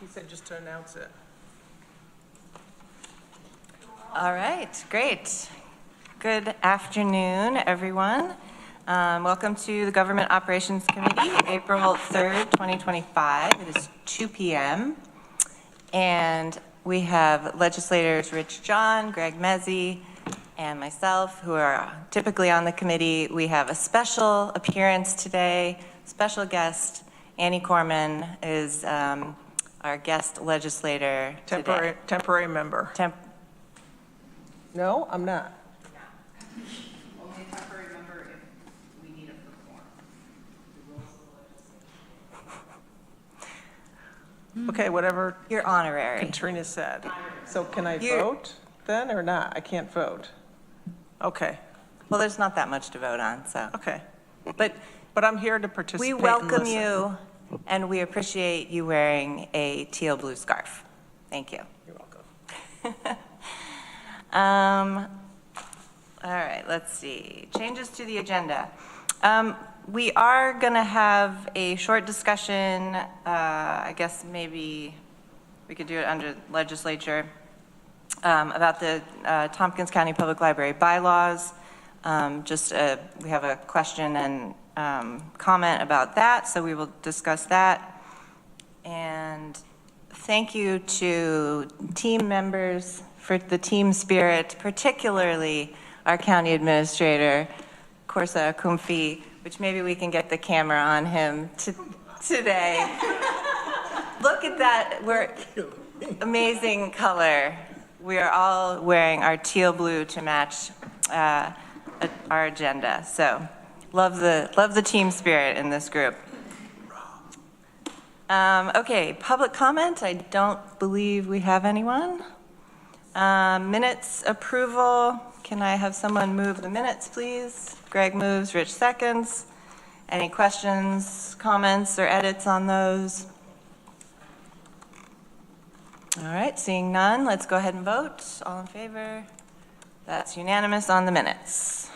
He said just to announce it. All right, great. Good afternoon, everyone. Welcome to the Government Operations Committee, April 3rd, 2025. It is 2 p.m. And we have legislators Rich John, Greg Mezey, and myself, who are typically on the committee. We have a special appearance today. Special guest, Annie Corman, is our guest legislator today. Temporary member. No, I'm not. Only a temporary member if we need it for form. Okay, whatever You're honorary. Katrina said. So can I vote then or not? I can't vote. Okay. Well, there's not that much to vote on, so. Okay. But I'm here to participate. we welcome you, and we appreciate you wearing a teal blue scarf. Thank you. You're welcome. All right, let's see. Changes to the agenda. We are going to have a short discussion. I guess maybe we could do it under legislature about the Tompkins County Public Library bylaws. We have a question and comment about that, so we will discuss that. And thank you to team members for the team spirit, particularly our county administrator, Corsa Kumfi, which maybe we can get the camera on him today. Look at that, we're amazing color. We are all wearing our teal blue to match our agenda. So love the team spirit in this group. Okay, public comment. I don't believe we have anyone. Minutes approval. Can I have someone move the minutes, please? Greg moves, Rich seconds. Any questions, comments, or edits on those? All right, seeing none, let's go ahead and vote. All in favor? That's unanimous on the minutes.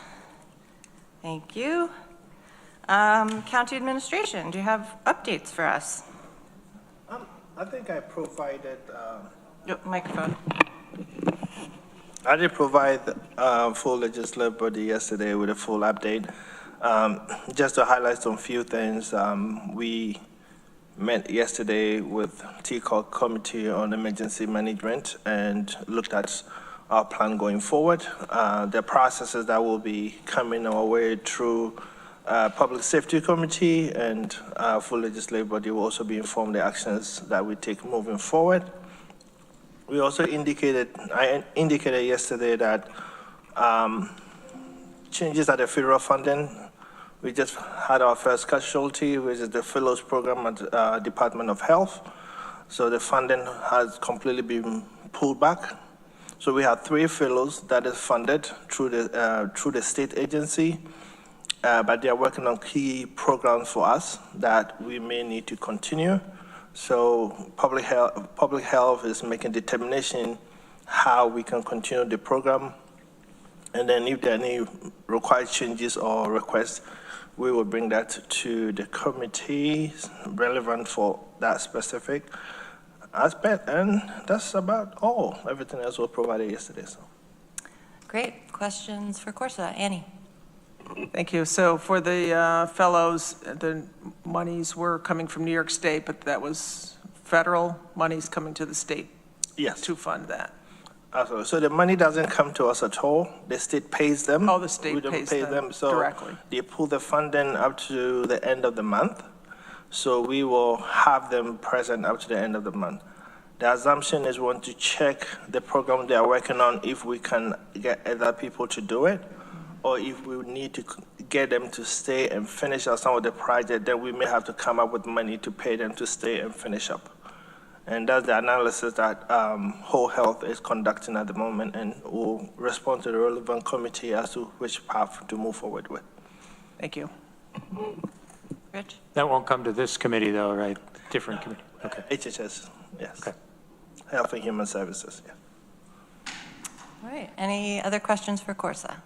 Thank you. County Administration, do you have updates for us? I think I provided. Microphone. I did provide full legislative body yesterday with a full update. Just to highlight some few things, we met yesterday with TCOG Committee on Emergency Management and looked at our plan going forward. The processes that will be coming our way through Public Safety Committee and full legislative body will also be informed the actions that we take moving forward. We also I indicated yesterday that changes at the federal funding. We just had our first casualty, which is the Fellows Program at Department of Health. So the funding has completely been pulled back. So we have 3 fellows that is funded through the state agency, but they are working on key programs for us that we may need to continue. So public health is making determination how we can continue the program. And then if there are any required changes or requests, we will bring that to the committee relevant for that specific aspect. And that's about all. Everything else was provided yesterday. So. Great. Questions for Corsa? Annie. Thank you. So for the fellows, the monies were coming from New York State, but that was federal monies coming to the state. Yes. To fund that. Absolutely. So the money doesn't come to us at all. The state pays them. Oh, the state we don't pays pay them so directly. They pull the funding up to the end of the month. So we will have them present up to the end of the month. The assumption is we want to check the program they are working on if we can get other people to do it, or if we need to get them to stay and finish up some of the project, then we may have to come up with money to pay them to stay and finish up. And that's the analysis that Whole Health is conducting at the moment, and will respond to the relevant committee as to which path to move forward with. Thank you. Rich? That won't come to this committee, though, right? Different committee. Okay. HHS, yes. Okay. Health and Human Services, yeah. All right. Any other questions for Corsa?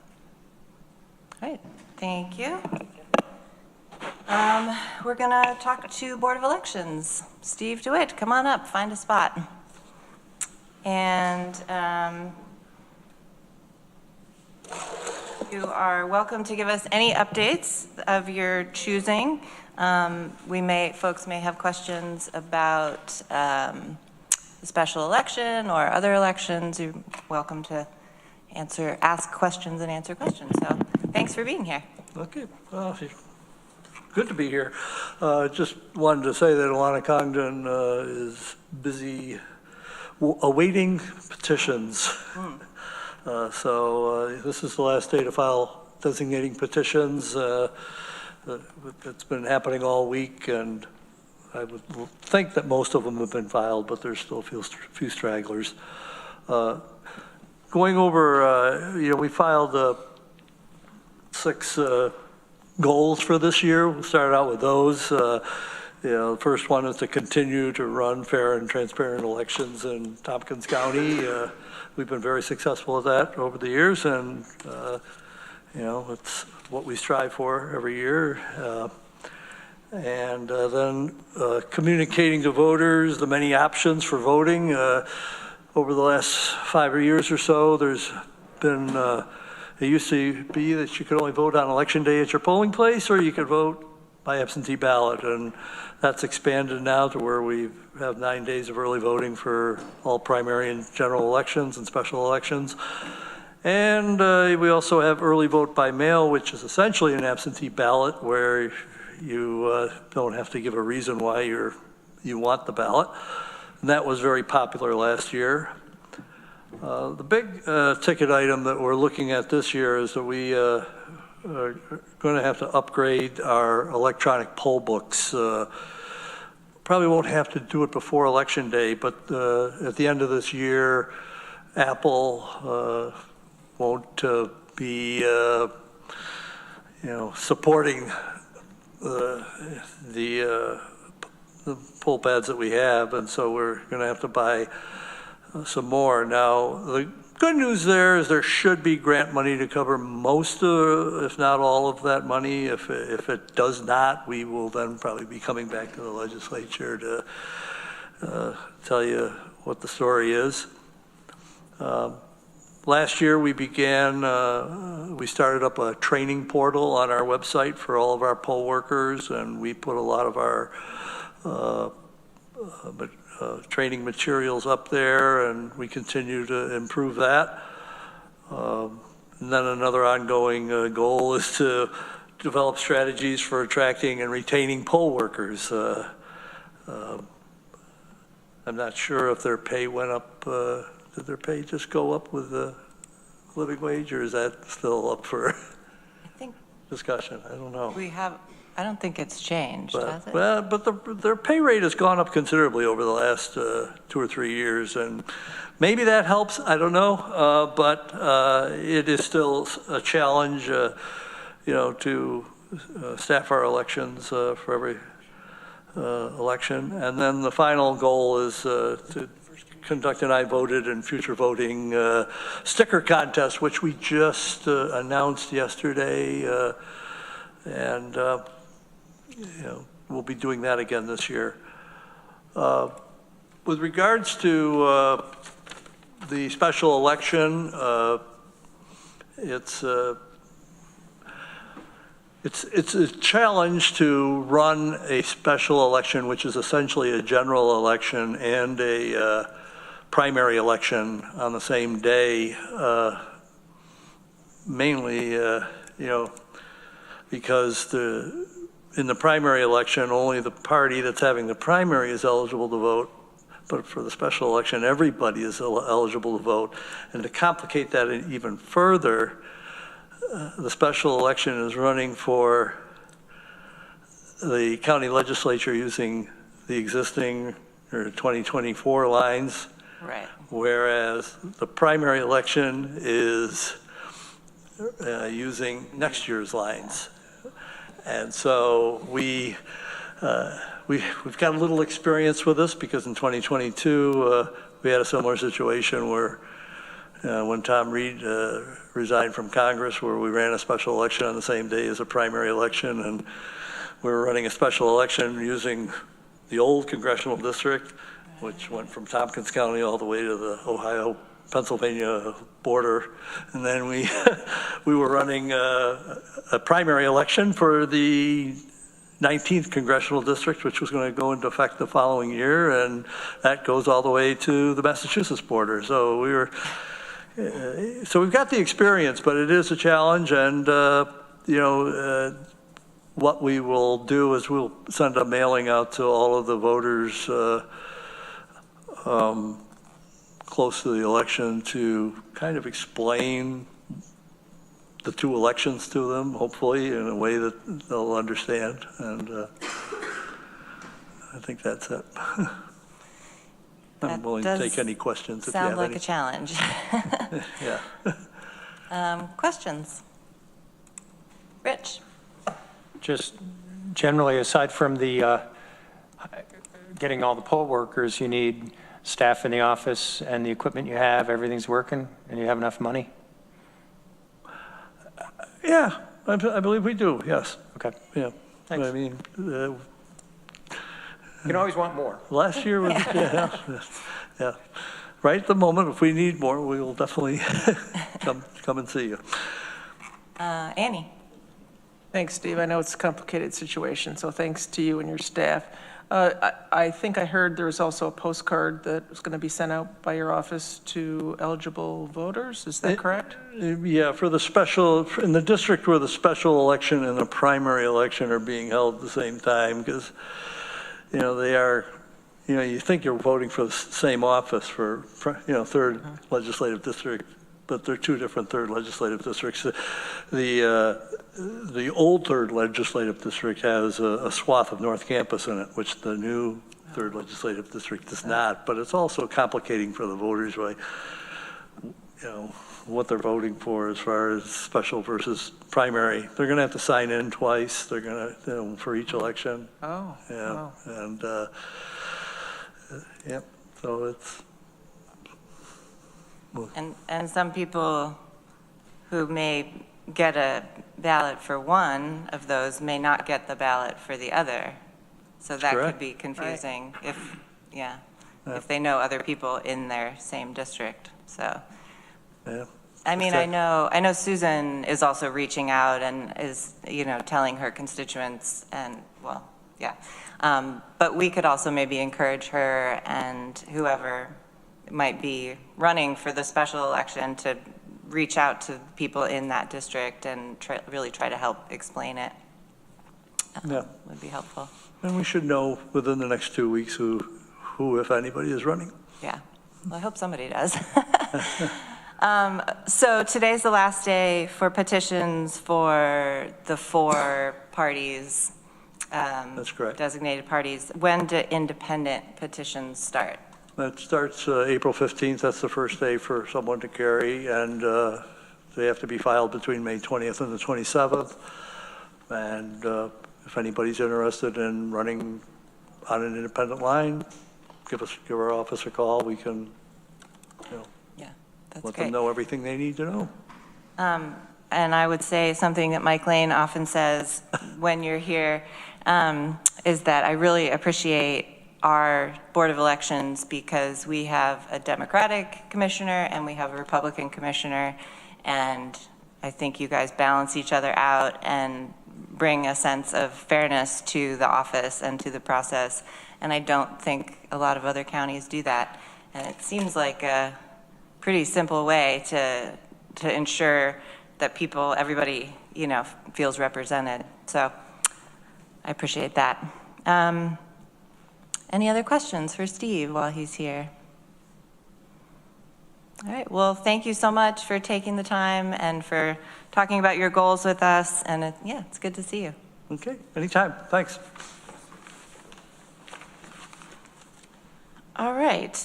All right. Thank you. We're gonna talk to Board of Elections. Steve DeWitt, come on up, find a spot. And you are welcome to give us any updates of your choosing. Folks may have questions about the special election or other elections. You're welcome to ask questions and answer questions. So thanks for being here. Okay, well, good to be here. Just wanted to say that Alana Congdon is busy awaiting petitions. So this is the last day to file designating petitions. It's been happening all week, and I would think that most of them have been filed, but there's still a few stragglers. Going over, we filed 6 goals for this year. We'll start out with those. The first one is to continue to run fair and transparent elections in Tompkins County. We've been very successful at that over the years, and it's what we strive for every year. And then communicating to voters the many options for voting. Over the last 5 years or so, there's been, it used to be that you could only vote on election day at your polling place, or you could vote by absentee ballot, and that's expanded now to where we have 9 days of early voting for all primary and general elections and special elections. And we also have early vote by mail, which is essentially an absentee ballot where you don't have to give a reason why you want the ballot. And that was very popular last year. The big ticket item that we're looking at this year is that we are going to have to upgrade our electronic poll books. Probably won't have to do it before Election Day, but at the end of this year, Apple won't be supporting the poll pads that we have, and so we're going to have to buy some more. Now, the good news there is there should be grant money to cover most of, if not all of that money. If it does not, we will then probably be coming back to the legislature to tell you what the story is. Last year we we started up a training portal on our website for all of our poll workers, and we put a lot of our training materials up there, and we continue to improve that. And then another ongoing goal is to develop strategies for attracting and retaining poll workers. I'm not sure if their pay went up. Did their pay just go up with the living wage, or is that still up for discussion? I don't know. I don't think it's changed, has it? Well, but their pay rate has gone up considerably over the last 2 or 3 years, and maybe that helps. I don't know, but it is still a challenge, to staff our elections for every election. And then the final goal is to conduct an I voted and future voting sticker contest, which we just announced yesterday, and we'll be doing that again this year. With regards to the special election, it's a challenge to run a special election, which is essentially a general election and a primary election on the same day, mainly, because in the primary election, only the party that's having the primary is eligible to vote, but for the special election, everybody is eligible to vote. And to complicate that even further, the special election is running for the county legislature using the existing or 2024 lines. Right. Whereas the primary election is using next year's lines. And so we've got a little experience with this, because in 2022 we had a similar situation where when Tom Reed resigned from Congress, where we ran a special election on the same day as a primary election, and we're running a special election using the old congressional district, which went from Tompkins County all the way to the Ohio-Pennsylvania border. And then we, we were running a primary election for the 19th congressional district, which was going to go into effect the following year, and that goes all the way to the Massachusetts border. So we were, so we've got the experience, but it is a challenge. And what we will do is we'll send a mailing out to all of the voters close to the election to kind of explain the two elections to them, hopefully in a way that they'll understand. And I think that's it. I'm willing to take any questions if you have any. Sound like a challenge. Yeah. Questions? Rich? Just generally, aside from the getting all the poll workers, you need staff in the office and the equipment you have, everything's working, and you have enough money? Yeah, I believe we do, yes. Okay. Yeah. Thanks. I mean, You can always want more. last year was, yeah. Right at the moment, if we need more, we will definitely come and see you. Annie? Thanks, Steve. I know it's a complicated situation, so thanks to you and your staff. I think I heard there was also a postcard that was going to be sent out by your office to eligible voters. Is that correct? Yeah, for the special, in the district where the special election and the primary election are being held at the same time, because, they are, you think you're voting for the same office for third legislative district, but they're two different third legislative districts. The old third legislative district has a swath of North Campus in it, which the new third legislative district does not. But it's also complicating for the voters by, what they're voting for as far as special versus primary. They're going to have to sign in twice. They're going to, for each election. Oh, Yeah, wow. and yep. So it's. And some people who may get a ballot for one of those may not get the ballot for the other. So that Correct. could be confusing if they know other people in their same district. So, Yeah. I mean, I know Susan is also reaching out and is, telling her constituents and, well, yeah. But we could also maybe encourage her and whoever might be running for the special election to reach out to people in that district and really try to help explain it. Yeah. Would be helpful. And we should know within the next 2 weeks who, if anybody, is running. Yeah, well, I hope somebody does. So today's the last day for petitions for the 4 parties. That's correct. Designated parties. When do independent petitions start? It starts April 15th. That's the first day for someone to carry, and they have to be filed between May 20th and the 27th. And if anybody's interested in running on an independent line, give our office a call. We can, Yeah, that's let great. them know everything they need to know. And I would say something that Mike Lane often says when you're here is that I really appreciate our Board of Elections because we have a Democratic commissioner and we have a Republican commissioner, and I think you guys balance each other out and bring a sense of fairness to the office and to the process, and I don't think a lot of other counties do that. And it seems like a pretty simple way to ensure that everybody, feels represented. So I appreciate that. Any other questions for Steve while he's here? All right, well, thank you so much for taking the time and for talking about your goals with us. And it's good to see you. Okay, anytime. Thanks. All right,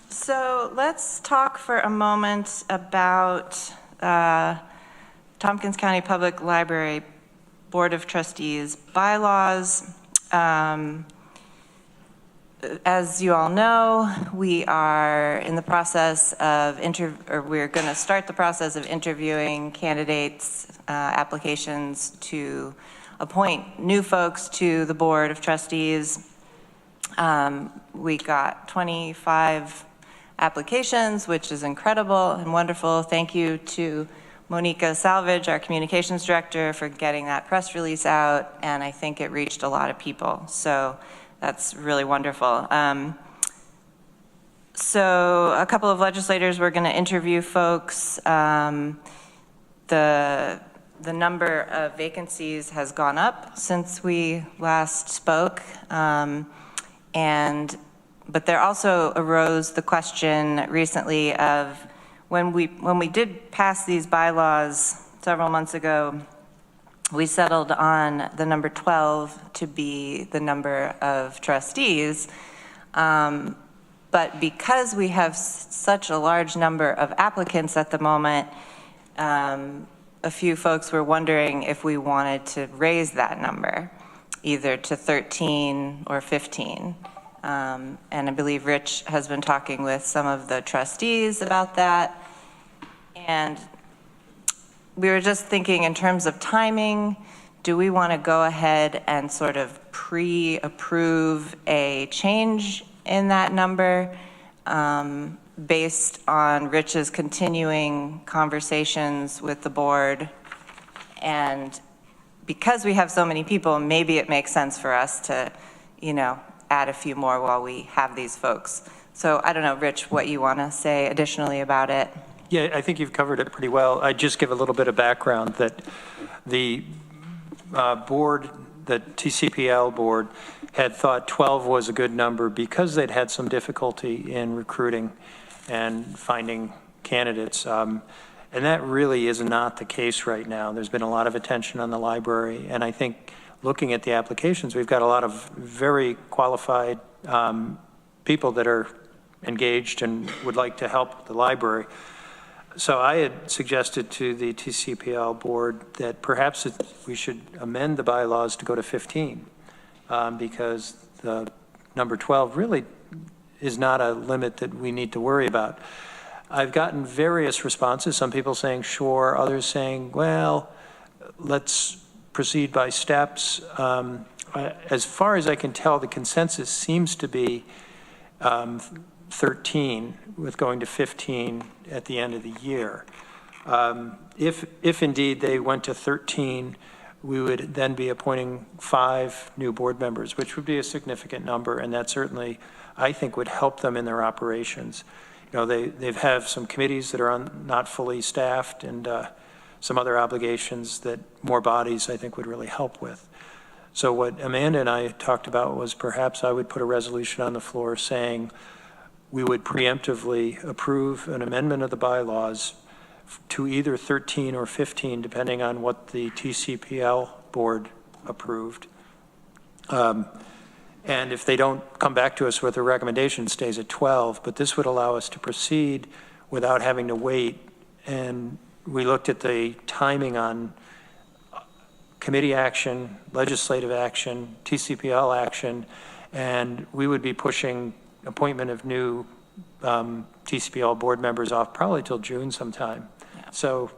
so let's talk for a moment about Tompkins County Public Library Board of Trustees bylaws. As you all know, we are in the process of we're going to start the process of interviewing candidates, applications to appoint new folks to the Board of Trustees. We got 25 applications, which is incredible and wonderful. Thank you to Monica Salvage, our communications director, for getting that press release out, and I think it reached a lot of people. So that's really wonderful. So a couple of legislators were going to interview folks. The number of vacancies has gone up since we last spoke, but there also arose the question recently of when we did pass these bylaws several months ago, we settled on the number 12 to be the number of trustees. But because we have such a large number of applicants at the moment, a few folks were wondering if we wanted to raise that number, either to 13 or 15. And I believe Rich has been talking with some of the trustees about that. And we were just thinking in terms of timing, do we want to go ahead and sort of pre-approve a change in that number based on Rich's continuing conversations with the board? And because we have so many people, maybe it makes sense for us to, add a few more while we have these folks. So I don't know, Rich, what you want to say additionally about it? Yeah, I think you've covered it pretty well. I'd just give a little bit of background that the board, the TCPL board, had thought 12 was a good number because they'd had some difficulty in recruiting and finding candidates. And that really is not the case right now. There's been a lot of attention on the library, and I think looking at the applications, we've got a lot of very qualified people that are engaged and would like to help the library. So I had suggested to the TCPL board that perhaps we should amend the bylaws to go to 15 because the number 12 really is not a limit that we need to worry about. I've gotten various responses, some people saying sure, others saying, well, let's proceed by steps. As far as I can tell, the consensus seems to be 13 with going to 15 at the end of the year. If indeed they went to 13, we would then be appointing 5 new board members, which would be a significant number, and that certainly, I think, would help them in their operations. They have some committees that are not fully staffed and some other obligations that more bodies, I think, would really help with. So what Amanda and I talked about was perhaps I would put a resolution on the floor saying we would preemptively approve an amendment of the bylaws to either 13 or 15, depending on what the TCPL board approved. And if they don't come back to us with a recommendation, it stays at 12, but this would allow us to proceed without having to wait. And we looked at the timing on committee action, legislative action, TCPL action, and we would be pushing appointment of new TCPL board members off probably till June sometime. Yeah. So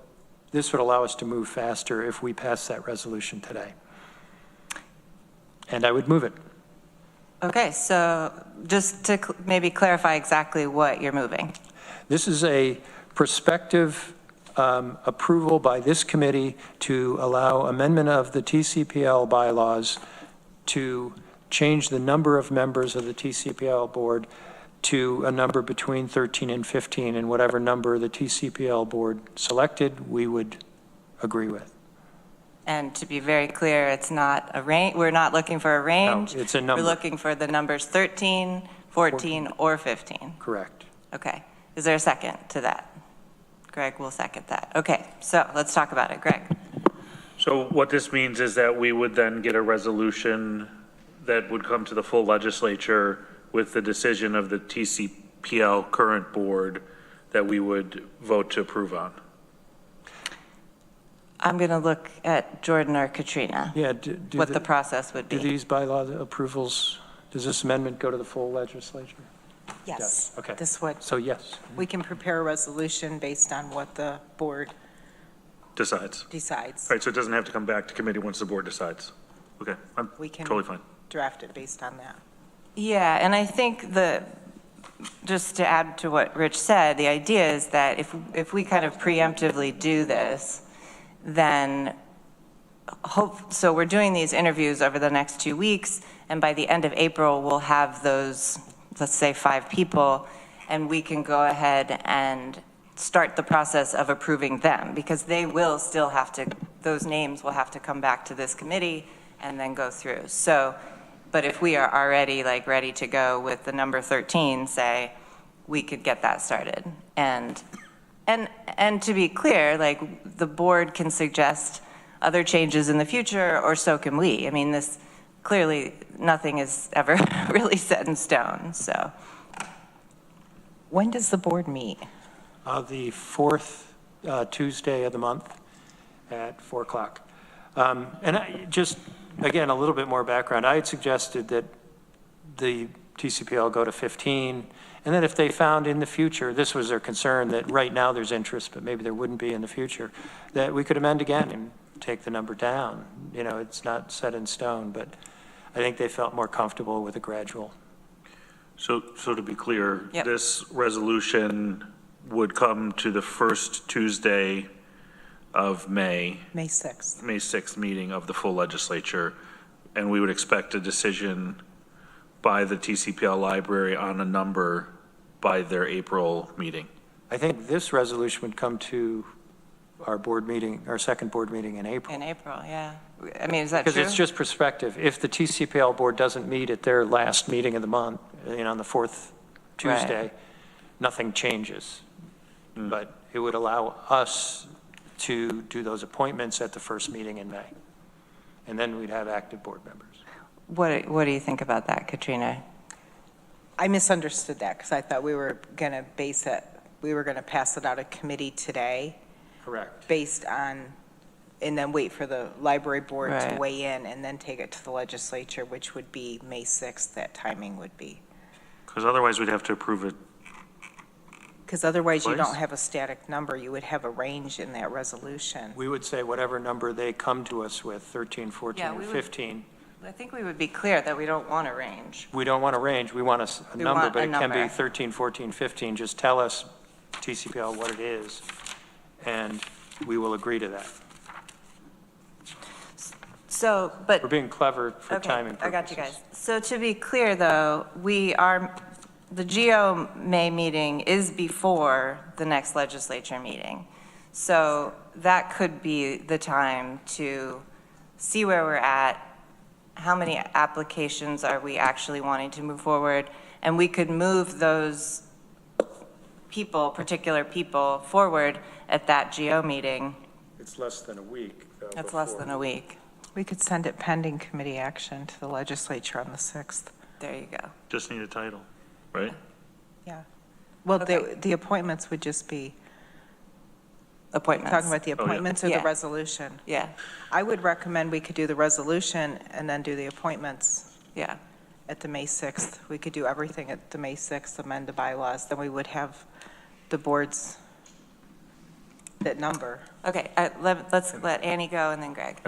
this would allow us to move faster if we pass that resolution today. And I would move it. Okay, so just to maybe clarify exactly what you're moving. This is a prospective approval by this committee to allow amendment of the TCPL bylaws to change the number of members of the TCPL board to a number between 13 and 15, and whatever number the TCPL board selected, we would agree with. And to be very clear, it's not a range. We're not looking for a range. No, it's a number. We're looking for the numbers 13, 14, or 15. Correct. Okay. Is there a second to that? Greg will second that. Okay, so let's talk about it. Greg. So what this means is that we would then get a resolution that would come to the full legislature with the decision of the TCPL current board that we would vote to approve on. I'm going to look at Jordan or Katrina. Yeah. What the process would be. Do these bylaw approvals, does this amendment go to the full legislature? Yes. Okay. This would. So yes. We can prepare a resolution based on what the board decides. decides. Right, so it doesn't have to come back to committee once the board decides. Okay, I'm We can totally fine. draft it based on that. Yeah, and I think just to add to what Rich said, the idea is that if we kind of preemptively do this, then so we're doing these interviews over the next 2 weeks, and by the end of April, we'll have those, let's say, 5 people, and we can go ahead and start the process of approving them, because they will still have to, those names will have to come back to this committee and then go through. So, but if we are already like ready to go with the number 13, say, we could get that started. And to be clear, like, the board can suggest other changes in the future, or so can we. I mean, this, clearly, nothing is ever really set in stone, so. When does the board meet? The fourth Tuesday of the month at 4 o'clock. And I just, again, a little bit more background. I had suggested that the TCPL go to 15, and then if they found in the future, this was their concern, that right now there's interest, but maybe there wouldn't be in the future, that we could amend again and take the number down. You know, it's not set in stone, but I think they felt more comfortable with a gradual. So to be clear, Yep. this resolution would come to the first Tuesday of May, May 6th. May 6th meeting of the full legislature, and we would expect a decision by the TCPL library on a number by their April meeting. I think this resolution would come to our board meeting, our second board meeting in April. In April, yeah. I mean, is that true? Because it's just perspective. If the TCPL board doesn't meet at their last meeting of the month, you know, on the fourth Tuesday, nothing changes. But it would allow us to do those appointments at the first meeting in May. And then we'd have active board members. What do you think about that, Katrina? I misunderstood that because I thought we were going to we were going to pass it out of committee today Correct. based on, and then wait for the library board to Right. weigh in and then take it to the legislature, which would be May 6th, that timing would be. Because otherwise we'd have to approve it. Because otherwise you Twice? don't have a static number, you would have a range in that resolution. We would say whatever number they come to us with, 13, 14, Yeah, or we would- 15. I think we would be clear that we don't want a range. We don't want a range, we want a We number, want but a it can be number. 13, 14, 15. Just tell us, TCPL, what it is, and we will agree to that. So, but. We're being clever for Okay, timing purposes. I got you guys. So to be clear, though, the GO May meeting is before the next legislature meeting. So that could be the time to see where we're at, how many applications are we actually wanting to move forward, and we could move those people, particular people, forward at that GO meeting. It's less than a week, though. That's less than a week. We could send it pending committee action to the legislature on the 6th. There you go. Just need a title, right? Yeah. Well, Okay. the appointments would just be, Appointments. talking about the appointments or the Yeah. resolution. Yeah, I would recommend we could do the resolution and then do the appointments yeah. at the May 6th. We could do everything at the May 6th, amend the bylaws, then we would have the boards that number. Okay, let's let Annie go and then Greg.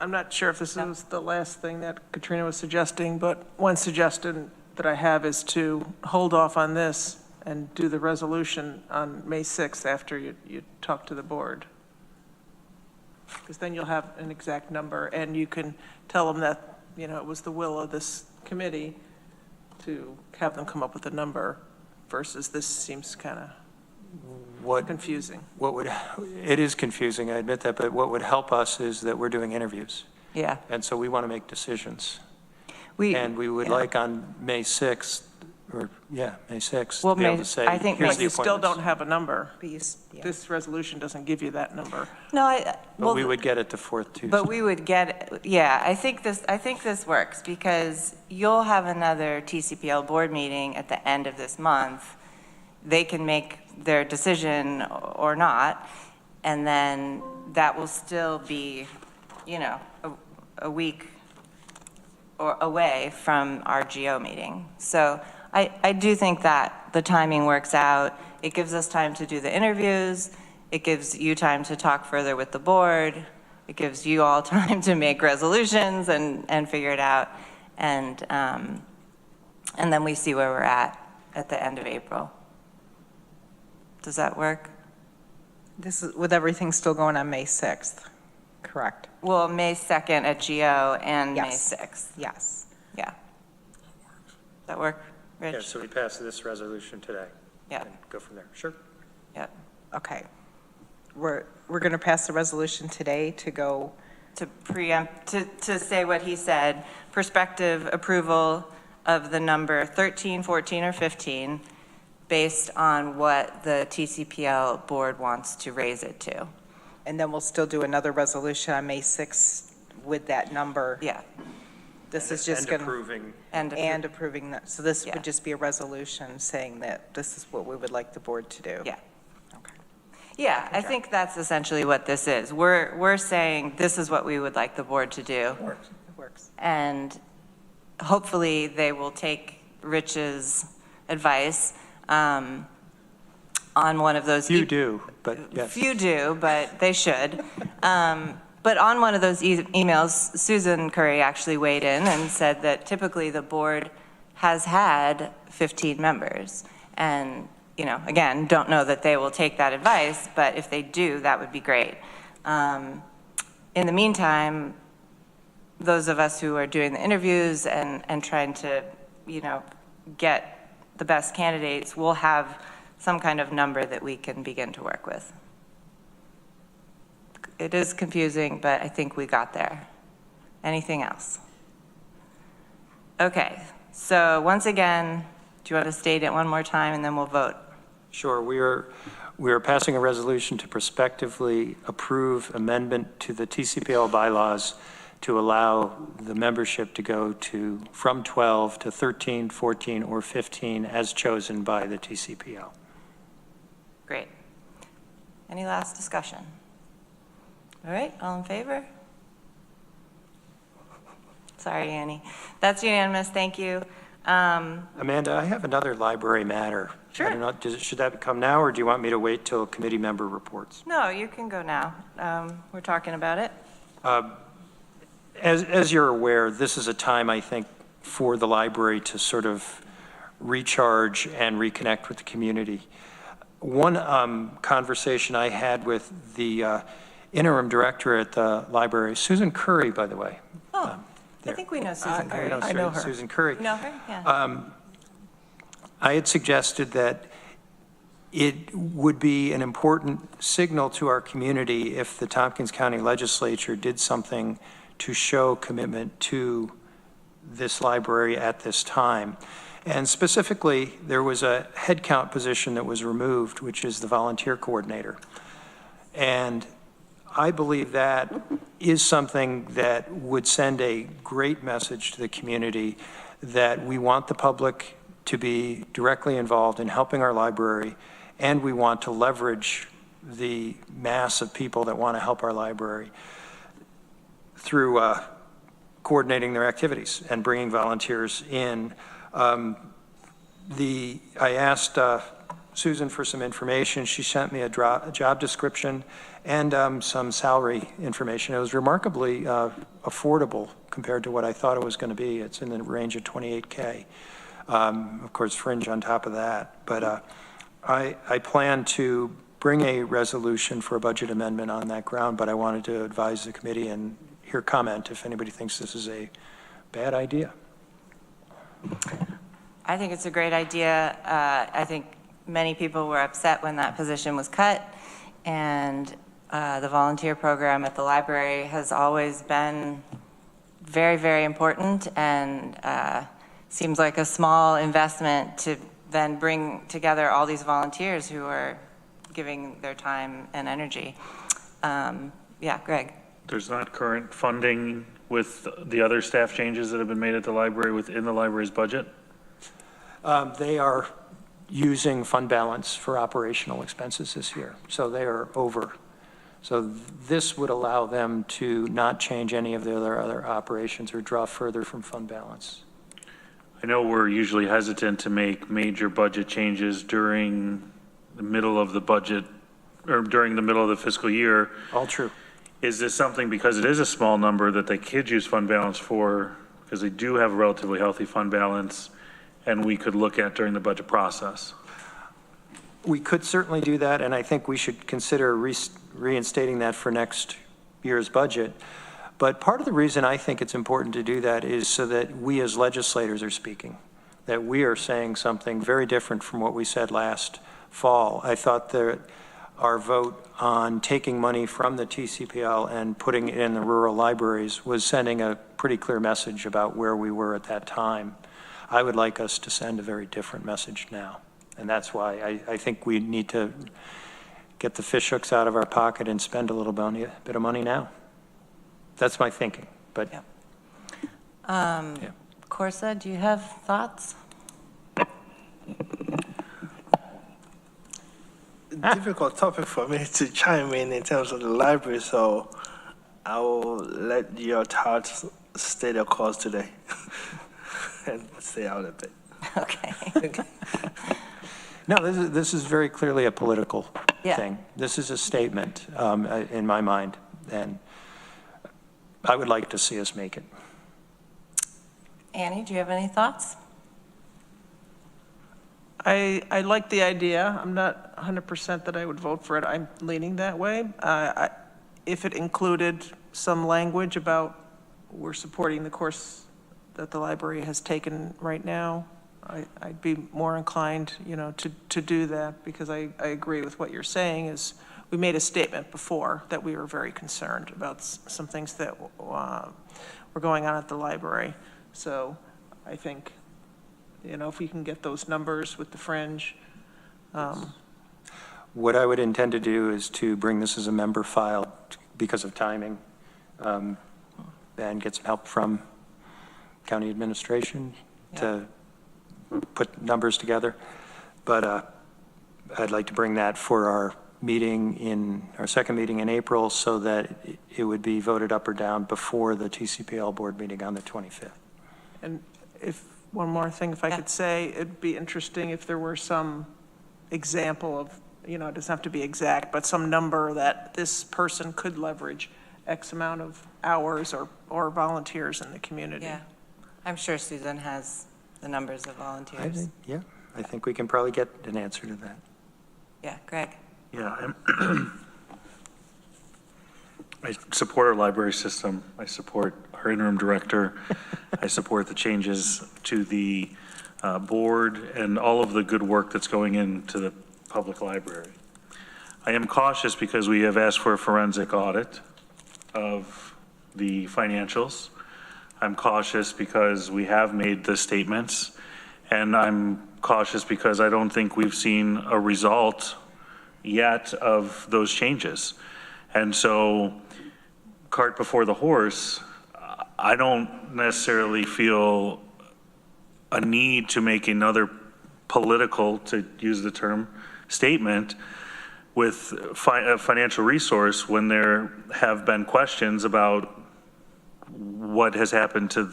I'm not sure if this is the last thing that Katrina was suggesting, but one suggestion that I have is to hold off on this and do the resolution on May 6th after you talk to the board. Because then you'll have an exact number, and you can tell them that, you know, it was the will of this committee to have them come up with a number, versus this seems kind of What confusing. it is confusing, I admit that, but what would help us is that we're doing interviews. Yeah. And so we want to make decisions. We And we would yeah. like on May 6th, May 6th, Well, to be able May- to say, I think here's But the you still appointments. don't have a number. But yeah. This resolution doesn't give you that number. No, But we would get it the fourth Tuesday. but we would get, yeah, I think this works because you'll have another TCPL board meeting at the end of this month. They can make their decision or not, and then that will still be, you know, a week or away from our GO meeting. So I do think that the timing works out. It gives us time to do the interviews. It gives you time to talk further with the board. It gives you all time to make resolutions and figure it out. And then we see where we're at the end of April. Does that work? This is with everything still going on May 6th, correct? Well, May 2nd at GO and May Yes. 6th. Yes. Yeah. Does that work, Rich? Yeah, so we pass this resolution today. Yeah. And go from there. Sure. Yeah. Okay. We're going to pass the resolution today to go, To preempt, to say what he said, prospective approval of the number 13, 14, or 15 based on what the TCPL board wants to raise it to. and then we'll still do another resolution on May 6th with that number. Yeah. This is just And going to, approving. and approving that. So this Yeah. would just be a resolution saying that this is what we would like the board to do. Yeah. Okay. Yeah, I think that's essentially what this is. We're saying this is what we would like the board to do. It works. And hopefully they will take Rich's advice on one of those. Few do, but yes. Few do, but they should. But on one of those emails, Susan Currie actually weighed in and said that typically the board has had 15 members. And, you know, again, don't know that they will take that advice, but if they do, that would be great. In the meantime, those of us who are doing the interviews and trying to, you know, get the best candidates will have some kind of number that we can begin to work with. It is confusing, but I think we got there. Anything else? Okay, so once again, do you want to state it one more time and then we'll vote? Sure, we are passing a resolution to prospectively approve amendment to the TCPL bylaws to allow the membership to go from 12 to 13, 14, or 15 as chosen by the TCPL. Great. Any last discussion? All right, all in favor? Sorry, Annie. That's unanimous, thank you. Amanda, I have another library matter. Sure. I don't know, should that come now, or do you want me to wait till committee member reports? No, you can go now. We're talking about it. As you're aware, this is a time, I think, for the library to sort of recharge and reconnect with the community. One conversation I had with the interim director at the library, Susan Currie, by the way. Oh, I think we know Susan Currie. I know her. Susan Currie. You know her? Yeah. I had suggested that it would be an important signal to our community if the Tompkins County Legislature did something to show commitment to this library at this time. And specifically, there was a headcount position that was removed, which is the volunteer coordinator. And I believe that is something that would send a great message to the community that we want the public to be directly involved in helping our library, and we want to leverage the mass of people that want to help our library through coordinating their activities and bringing volunteers in. I asked Susan for some information. She sent me a job description and some salary information. It was remarkably affordable compared to what I thought it was going to be. It's in the range of $28K. Of course, fringe on top of that. But I plan to bring a resolution for a budget amendment on that ground, but I wanted to advise the committee and hear comment if anybody thinks this is a bad idea. I think it's a great idea. I think many people were upset when that position was cut, and the volunteer program at the library has always been very, very important, and seems like a small investment to then bring together all these volunteers who are giving their time and energy. Yeah, Greg. There's not current funding with the other staff changes that have been made at the library within the library's budget? They are using fund balance for operational expenses this year, so they are over. So this would allow them to not change any of their other operations or draw further from fund balance. I know we're usually hesitant to make major budget changes during the middle of the budget or during the middle of the fiscal year. All true. Is this something, because it is a small number, that they could use fund balance for, because they do have a relatively healthy fund balance, and we could look at during the budget process? We could certainly do that, and I think we should consider reinstating that for next year's budget. But part of the reason I think it's important to do that is so that we as legislators are speaking, that we are saying something very different from what we said last fall. I thought that our vote on taking money from the TCPL and putting it in the rural libraries was sending a pretty clear message about where we were at that time. I would like us to send a very different message now. And that's why I think we need to get the fish hooks out of our pocket and spend a little bit of money now. That's my thinking, but. Yeah. Corsa, do you have thoughts? Difficult topic for me to chime in terms of the library, so I will let your thoughts stay the course today and stay out of it. Okay. No, this is very clearly a political Yeah. thing. This is a statement in my mind, and I would like to see us make it. Annie, do you have any thoughts? I like the idea. I'm not 100% that I would vote for it. I'm leaning that way. If it included some language about we're supporting the course that the library has taken right now, I'd be more inclined, to do that, because I agree with what you're saying. Is we made a statement before that we were very concerned about some things that were going on at the library. So I think, if we can get those numbers with the fringe. What I would intend to do is to bring this as a member file because of timing, and get some help from county administration to put numbers together. But I'd like to bring that for our second meeting in April, so that it would be voted up or down before the TCPL board meeting on the 25th. And one more thing, if I could say, it'd be interesting if there were some example of, it doesn't have to be exact, but some number that this person could leverage X amount of hours or volunteers in the community. Yeah. I'm sure Susan has the numbers of volunteers. I think we can probably get an answer to that. Yeah, Greg. Yeah, I support our library system. I support our interim director. I support the changes to the board and all of the good work that's going into the public library. I am cautious because we have asked for a forensic audit of the financials. I'm cautious because we have made the statements, and I'm cautious because I don't think we've seen a result yet of those changes. And so, cart before the horse, I don't necessarily feel a need to make another political, to use the term, statement with a financial resource when there have been questions about what has happened to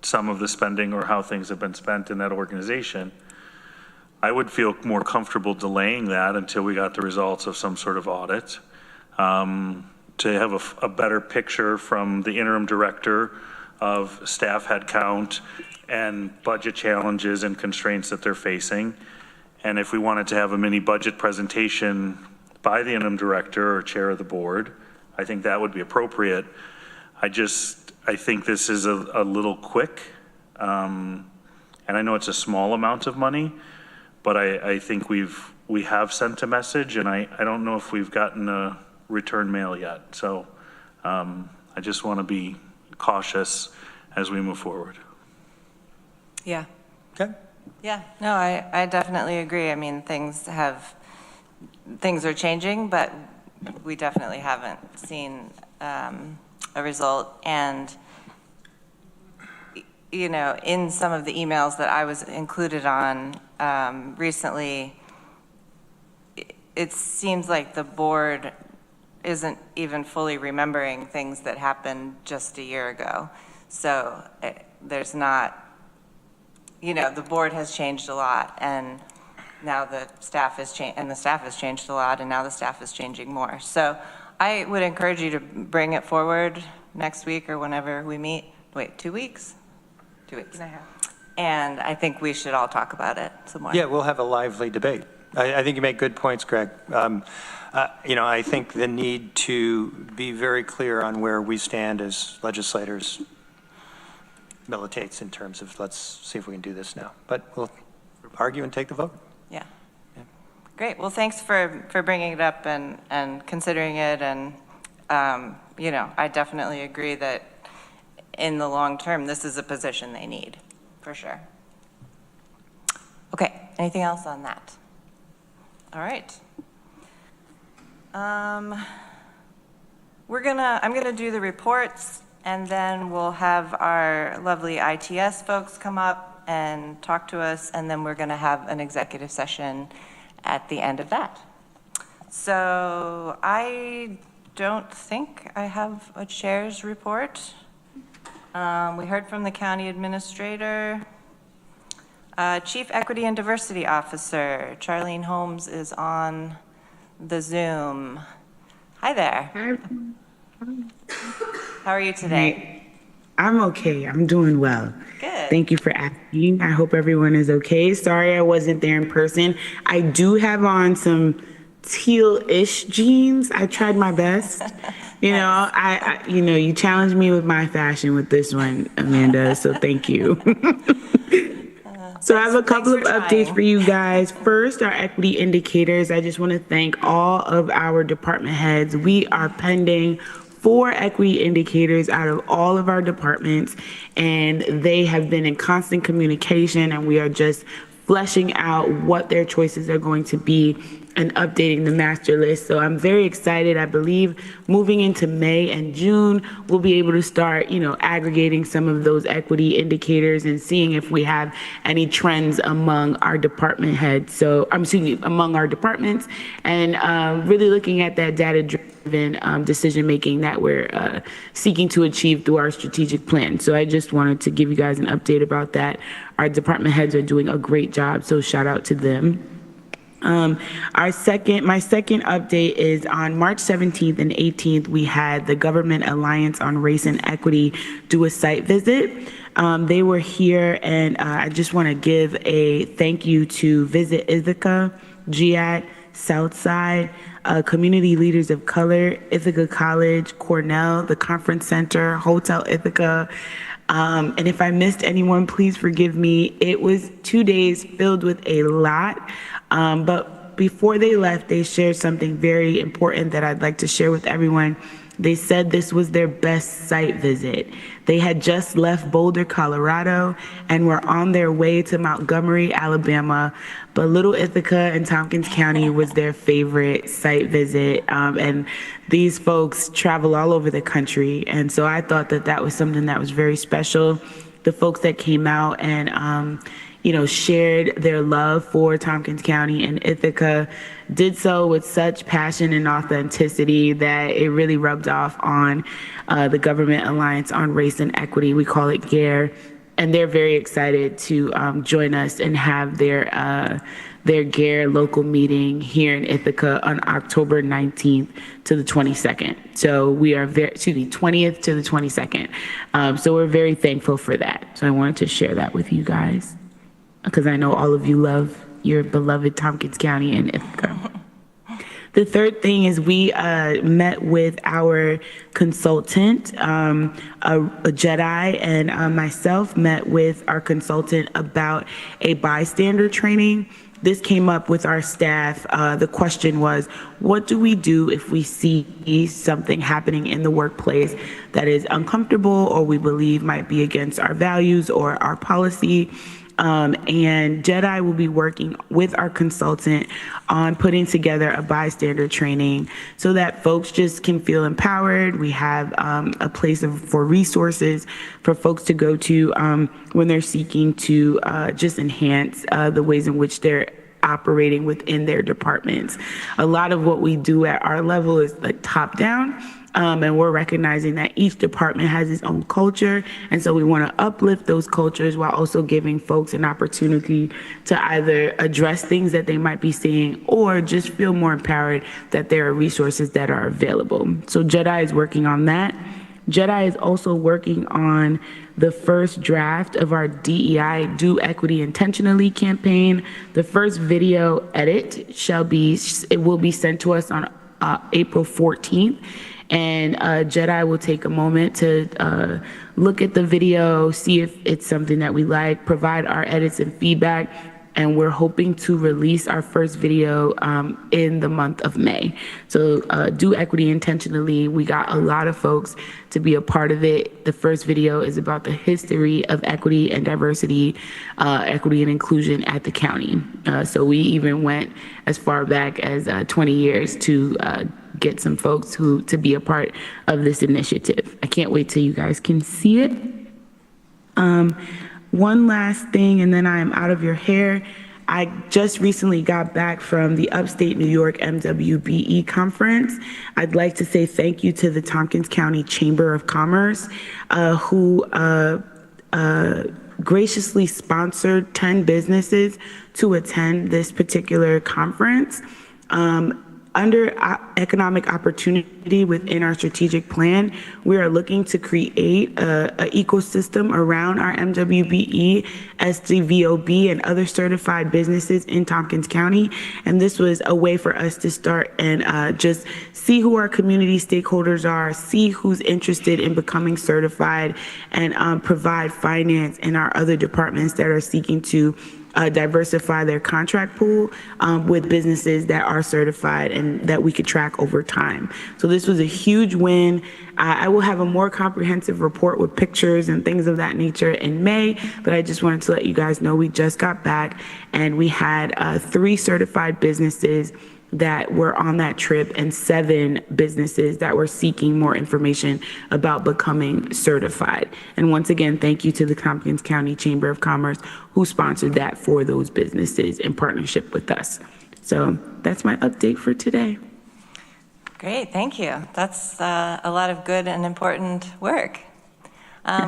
some of the spending or how things have been spent in that organization. I would feel more comfortable delaying that until we got the results of some sort of audit, to have a better picture from the interim director of staff headcount and budget challenges and constraints that they're facing. And if we wanted to have a mini budget presentation by the interim director or chair of the board, I think that would be appropriate. I think this is a little quick. And I know it's a small amount of money, but I think we have sent a message, and I don't know if we've gotten a return mail yet. So I just want to be cautious as we move forward. Yeah. Okay. Yeah, no, I definitely agree. I mean, things are changing, but we definitely haven't seen a result. And, in some of the emails that I was included on recently, it seems like the board isn't even fully remembering things that happened just a year ago. So there's not, the board has changed a lot, and now the staff has changed, and the staff has changed a lot, and now the staff is changing more. So I would encourage you to bring it forward next week or whenever we meet. Wait, 2 weeks? 2 weeks. And a half. And I think we should all talk about it some more. Yeah, we'll have a lively debate. I think you make good points, Greg. I think the need to be very clear on where we stand as legislators militates in terms of let's see if we can do this now. But we'll argue and take the vote. Yeah. Great. Well, thanks for bringing it up and considering it. And, I definitely agree that in the long term, this is a position they need, for sure. Okay. Anything else on that? All right. I'm gonna do the reports, and then we'll have our lovely ITS folks come up and talk to us, and then we're gonna have an executive session at the end of that. So I don't think I have a chair's report. We heard from the county administrator. Chief Equity and Diversity Officer, Charlene Holmes, is on the Zoom. Hi there. How are you today? I'm okay. I'm doing well. Good. Thank you for asking. I hope everyone is okay. Sorry I wasn't there in person. I do have on some teal-ish jeans. I tried my best. You challenged me with my fashion with this one, Amanda, so thank you. So I have a couple of updates for you guys. First, our equity indicators. I just want to thank all of our department heads. We are pending 4 equity indicators out of all of our departments, and they have been in constant communication, and we are just fleshing out what their choices are going to be and updating the master list. So I'm very excited. I believe moving into May and June, we'll be able to start, aggregating some of those equity indicators and seeing if we have any trends among our department heads. So among our departments, and really looking at that data-driven decision-making that we're seeking to achieve through our strategic plan. So I just wanted to give you guys an update about that. Our department heads are doing a great job, so shout out to them. My second update is on March 17th and 18th, we had the Government Alliance on Race and Equity do a site visit. They were here, and I just want to give a thank you to Visit Ithaca, GIAT, Southside, Community Leaders of Color, Ithaca College, Cornell, the Conference Center, Hotel Ithaca. And if I missed anyone, please forgive me. It was 2 days filled with a lot. But before they left, they shared something very important that I'd like to share with everyone. They said this was their best site visit. They had just left Boulder, Colorado, and were on their way to Montgomery, Alabama. But Little Ithaca and Tompkins County was their favorite site visit. And these folks travel all over the country. And so I thought that that was something that was very special. The folks that came out and, shared their love for Tompkins County and Ithaca did so with such passion and authenticity that it really rubbed off on the Government Alliance on Race and Equity. We call it GARE. And they're very excited to join us and have their GARE local meeting here in Ithaca on October 19th to the 22nd. So we are 20th to the 22nd. So we're very thankful for that. So I wanted to share that with you guys, because I know all of you love your beloved Tompkins County and Ithaca. The third thing is we met with our consultant, a Jedi, and myself met with our consultant about a bystander training. This came up with our staff. The question was, what do we do if we see something happening in the workplace that is uncomfortable or we believe might be against our values or our policy? And Jedi will be working with our consultant on putting together a bystander training so that folks just can feel empowered. We have a place for resources for folks to go to when they're seeking to just enhance the ways in which they're operating within their departments. A lot of what we do at our level is like top down, And we're recognizing that each department has its own culture. And so we want to uplift those cultures while also giving folks an opportunity to either address things that they might be seeing or just feel more empowered that there are resources that are available. So JEDI is working on that. JEDI is also working on the first draft of our DEI Do Equity Intentionally campaign. The first video edit will be sent to us on April 14th. And JEDI will take a moment to look at the video, see if it's something that we like, provide our edits and feedback. And we're hoping to release our first video in the month of May. So Do Equity Intentionally, we got a lot of folks to be a part of it. The first video is about the history of equity and diversity, equity and inclusion at the county. So we even went as far back as 20 years to get some folks to be a part of this initiative. I can't wait till you guys can see it. One last thing, and then I am out of your hair. I just recently got back from the Upstate New York MWBE conference. I'd like to say thank you to the Tompkins County Chamber of Commerce, who graciously sponsored 10 businesses to attend this particular conference. Under economic opportunity within our strategic plan, we are looking to create an ecosystem around our MWBE, SDVOB, and other certified businesses in Tompkins County. And this was a way for us to start and just see who our community stakeholders are, see who's interested in becoming certified, and provide finance in our other departments that are seeking to diversify their contract pool with businesses that are certified and that we could track over time. So this was a huge win. I will have a more comprehensive report with pictures and things of that nature in May, but I just wanted to let you guys know we just got back and we had 3 certified businesses that were on that trip and 7 businesses that were seeking more information about becoming certified. And once again, thank you to the Tompkins County Chamber of Commerce who sponsored that for those businesses in partnership with us. So that's my update for today. Great, thank you. That's a lot of good and important work.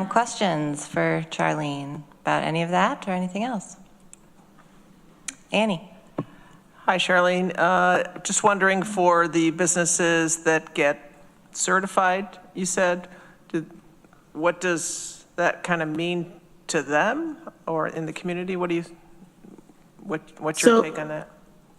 Questions for Charlene about any of that or anything else? Annie. Hi, Charlene. Just wondering for the businesses that get certified, you said, what does that kind of mean to them or in the community? What's your take on that?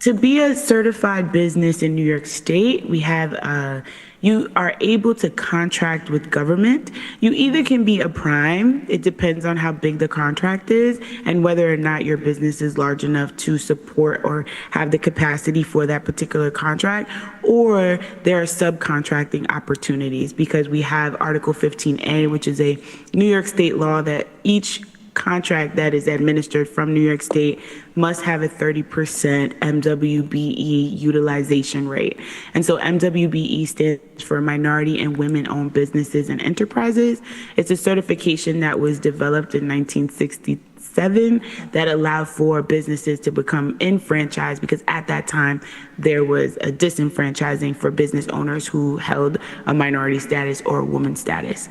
To be a certified business in New York State, we have, you are able to contract with government. You either can be a prime, it depends on how big the contract is and whether or not your business is large enough to support or have the capacity for that particular contract, or there are subcontracting opportunities because we have Article 15A, which is a New York State law that each contract that is administered from New York State must have a 30% MWBE utilization rate. And so MWBE stands for Minority and Women-Owned Businesses and Enterprises. It's a certification that was developed in 1967 that allowed for businesses to become enfranchised because at that time there was a disenfranchising for business owners who held a minority status or a woman status.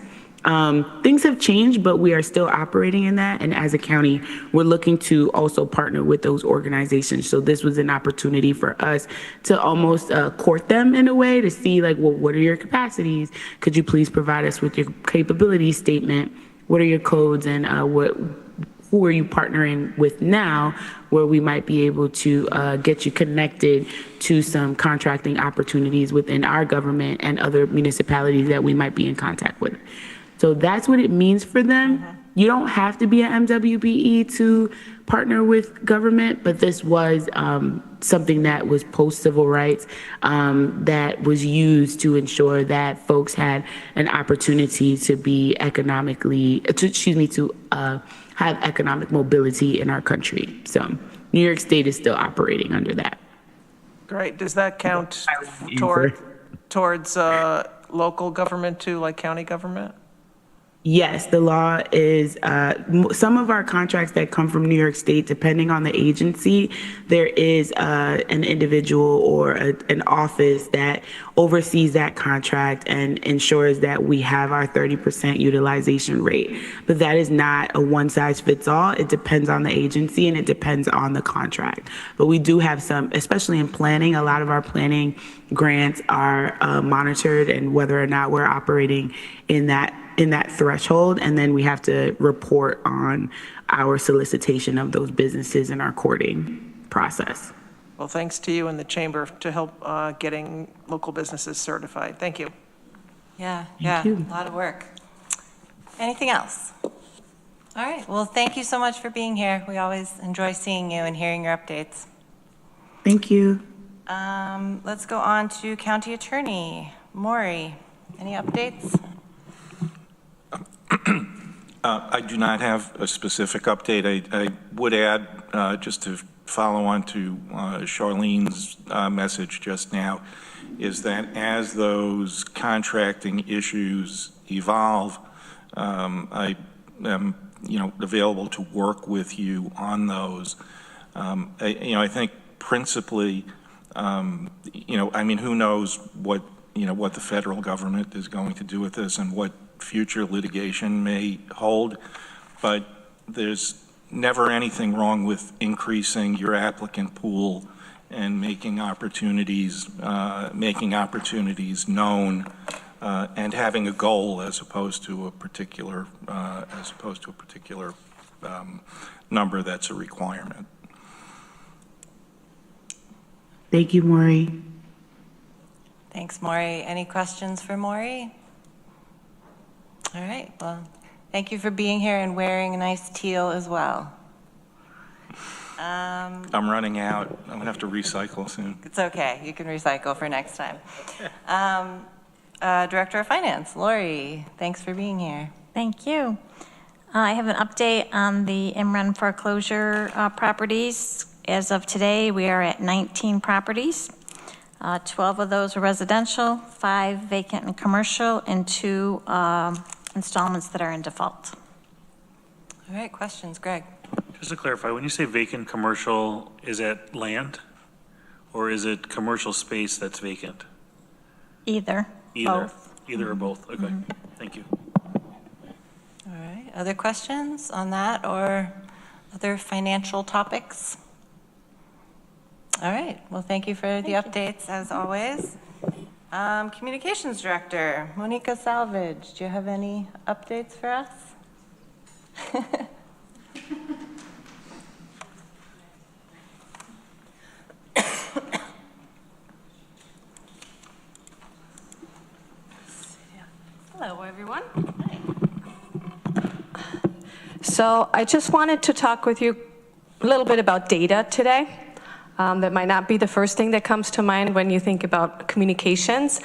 Things have changed, but we are still operating in that. And as a county, we're looking to also partner with those organizations. So this was an opportunity for us to almost court them in a way to see like, well, what are your capacities? Could you please provide us with your capability statement? What are your codes and who are you partnering with now where we might be able to get you connected to some contracting opportunities within our government and other municipalities that we might be in contact with. So that's what it means for them. You don't have to be an MWBE to partner with government, but this was something that was post-civil rights that was used to ensure that folks had an opportunity to be to have economic mobility in our country. So New York State is still operating under that. Great. Does that count towards local government too, like county government? Yes, the law is, some of our contracts that come from New York State, depending on the agency, there is an individual or an office that oversees that contract and ensures that we have our 30% utilization rate. But that is not a one-size-fits-all. It depends on the agency and it depends on the contract. But we do have some, especially in planning, a lot of our planning grants are monitored and whether or not we're operating in that threshold, and then we have to report on our solicitation of those businesses in our courting process. Well, thanks to you and the chamber to help getting local businesses certified. Thank you. Yeah, you. a lot of work. Anything else? All right, well, thank you so much for being here. We always enjoy seeing you and hearing your updates. Thank you. Let's go on to County Attorney Maury. Any updates? I do not have a specific update. I would add, just to follow on to Charlene's message just now, is that as those contracting issues evolve, I am, available to work with you on those. I think principally, who knows what the federal government is going to do with this and what future litigation may hold, but there's never anything wrong with increasing your applicant pool and making opportunities known, and having a goal as opposed to a particular number that's a requirement. Thank you, Maury. Thanks, Maury. Any questions for Maury? All right, well, thank you for being here and wearing a nice teal as well. I'm running out. I'm gonna have to recycle soon. It's okay, you can recycle for next time. Director of Finance, Lori, thanks for being here. Thank you. I have an update on the Imran foreclosure properties. As of today, we are at 19 properties. 12 of those are residential, 5 vacant and commercial, and 2 installments that are in default. All right, questions, Greg? Just to clarify, when you say vacant commercial, is that land or is it commercial space that's vacant? Either. Both. Either or both, okay, thank you. All right, other questions on that or other financial topics? All right, well, thank you for the updates as always. Communications Director, Monica Salvage, do you have any updates for us? Hello, everyone. So I just wanted to talk with you a little bit about data today. That might not be the first thing that comes to mind when you think about communications,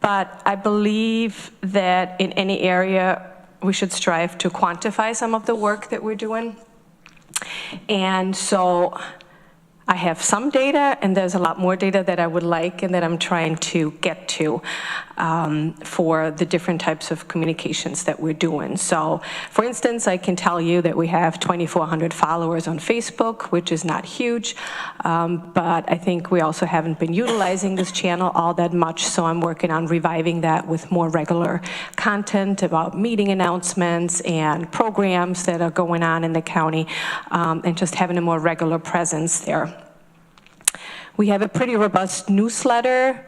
but I believe that in any area we should strive to quantify some of the work that we're doing. And so I have some data, and there's a lot more data that I would like and that I'm trying to get to for the different types of communications that we're doing. So, for instance, I can tell you that we have 2,400 followers on Facebook, which is not huge, but I think we also haven't been utilizing this channel all that much, so I'm working on reviving that with more regular content about meeting announcements and programs that are going on in the county, and just having a more regular presence there. We have a pretty robust newsletter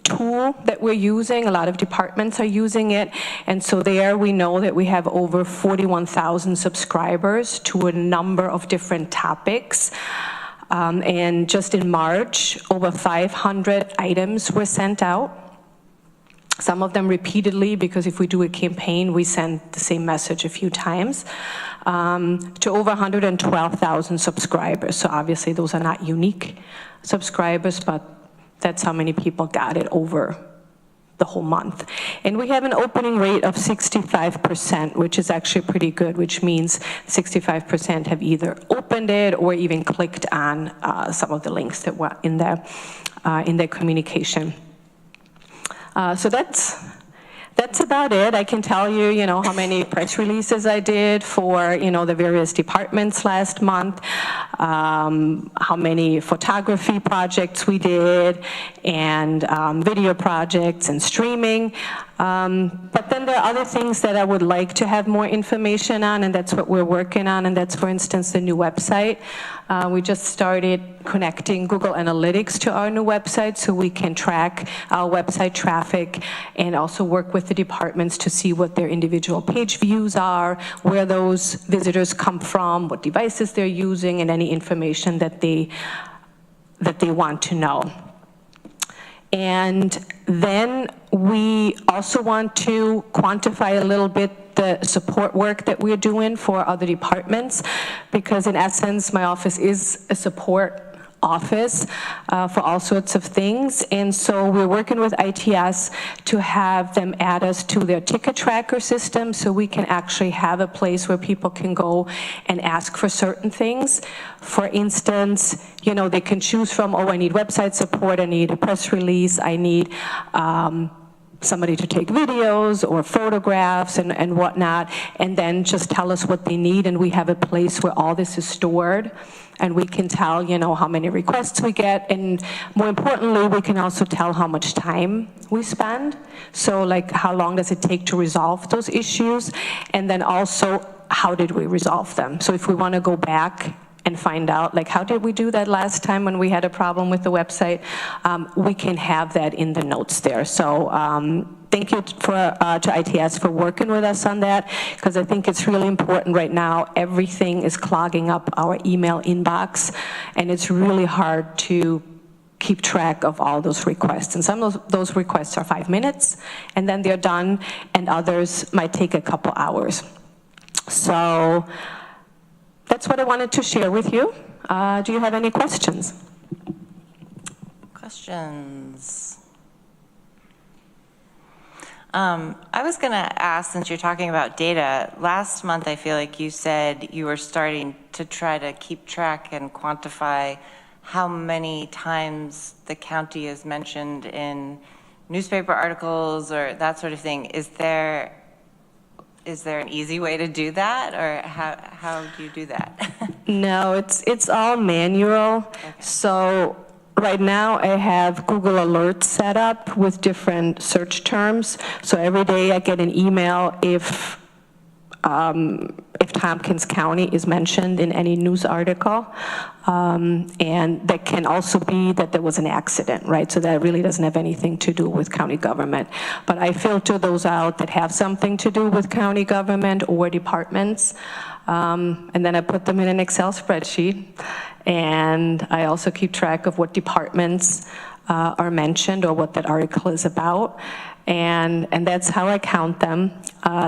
tool that we're using. A lot of departments are using it. And so there we know that we have over 41,000 subscribers to a number of different topics. And just in March, over 500 items were sent out. Some of them repeatedly, because if we do a campaign, we send the same message a few times, to over 112,000 subscribers. So obviously those are not unique subscribers, but that's how many people got it over the whole month. And we have an opening rate of 65%, which is actually pretty good, which means 65% have either opened it or even clicked on some of the links that were in their communication. So that's That's about it. I can tell you, how many press releases I did for, the various departments last month, how many photography projects we did, and video projects and streaming. But then there are other things that I would like to have more information on, and that's what we're working on, and that's, for instance, the new website. We just started connecting Google Analytics to our new website so we can track our website traffic and also work with the departments to see what their individual page views are, where those visitors come from, what devices they're using, and any information that they want to know. And then we also want to quantify a little bit the support work that we're doing for other departments, because in essence, my office is a support office for all sorts of things. And so we're working with ITS to have them add us to their ticket tracker system so we can actually have a place where people can go and ask for certain things. For instance, they can choose from, I need website support, I need a press release, I need somebody to take videos or photographs and whatnot, and then just tell us what they need, and we have a place where all this is stored, and we can tell, how many requests we get, and more importantly, we can also tell how much time we spend. So like, how long does it take to resolve those issues, and then also, how did we resolve them? So if we want to go back and find out, like, how did we do that last time when we had a problem with the website, we can have that in the notes there. So thank you to ITS for working with us on that, because I think it's really important right now. Everything is clogging up our email inbox, and it's really hard to keep track of all those requests. And some of those requests are 5 minutes, and then they're done, and others might take a couple hours. So that's what I wanted to share with you. Do you have any questions? Questions? I was going to ask, since you're talking about data, last month I feel like you said you were starting to try to keep track and quantify how many times the county is mentioned in newspaper articles or that sort of thing. Is there an easy way to do that, or how do you do that? No, it's all manual. Okay. So right now I have Google Alerts set up with different search terms. So every day I get an email if Tompkins County is mentioned in any news article. And that can also be that there was an accident, right? So that really doesn't have anything to do with county government. But I filter those out that have something to do with county government or departments. And then I put them in an Excel spreadsheet. And I also keep track of what departments are mentioned or what that article is about. And that's how I count them.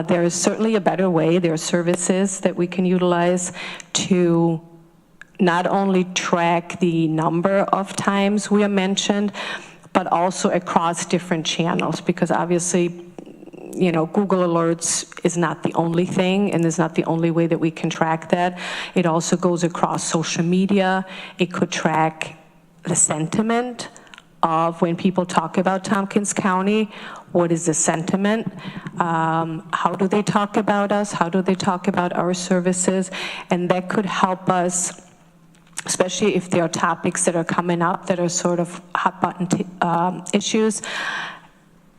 There is certainly a better way. There are services that we can utilize to not only track the number of times we are mentioned, but also across different channels, because obviously, Google Alerts is not the only thing, and is not the only way that we can track that. It also goes across social media. It could track the sentiment of when people talk about Tompkins County. What is the sentiment? How do they talk about us? How do they talk about our services? And that could help us, especially if there are topics that are coming up that are sort of hot button issues.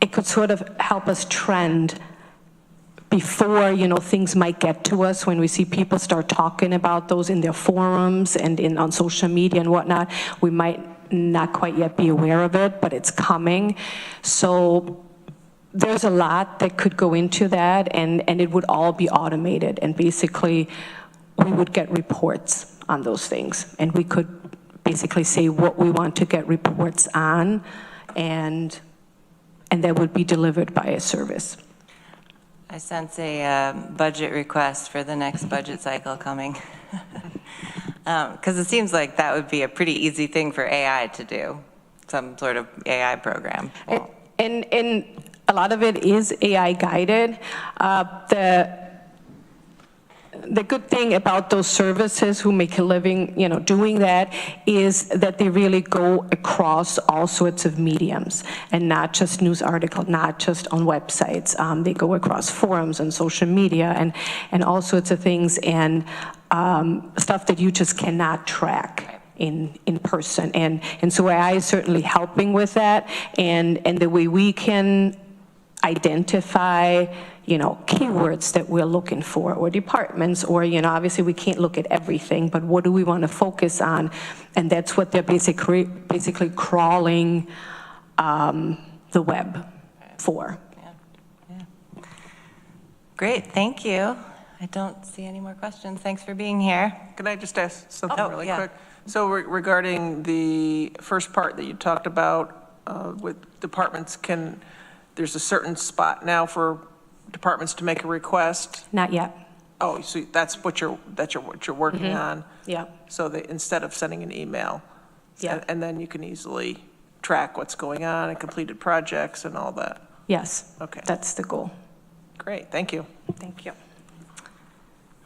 It could sort of help us trend before, things might get to us. When we see people start talking about those in their forums and on social media and whatnot, we might not quite yet be aware of it, but it's coming. So there's a lot that could go into that, and it would all be automated. And basically, we would get reports on those things. And we could basically say what we want to get reports on, and that would be delivered by a service. I sense a budget request for the next budget cycle coming. Because it seems like that would be a pretty easy thing for AI to do, some sort of AI program. And a lot of it is AI guided. the good thing about those services who make a living, doing that, is that they really go across all sorts of mediums and not just news articles, not just on websites. They go across forums and social media and all sorts of things, and stuff that you just cannot track in person. And so AI is certainly helping with that, and the way we can identify keywords that we're looking for, or departments, or, obviously we can't look at everything, but what do we want to focus on? And that's what they're basically crawling the web for. Yeah. Great, thank you. I don't see any more questions. Thanks for being here. Can I just ask something really yeah. quick? So regarding the first part that you talked about with departments, there's a certain spot now for departments to make a request? Not yet. Oh, so that's what you're working on? Yeah. So instead of sending an email? Yeah. And then you can easily track what's going on and completed projects and all that? Yes. Okay. That's the goal. Great, thank you. Thank you.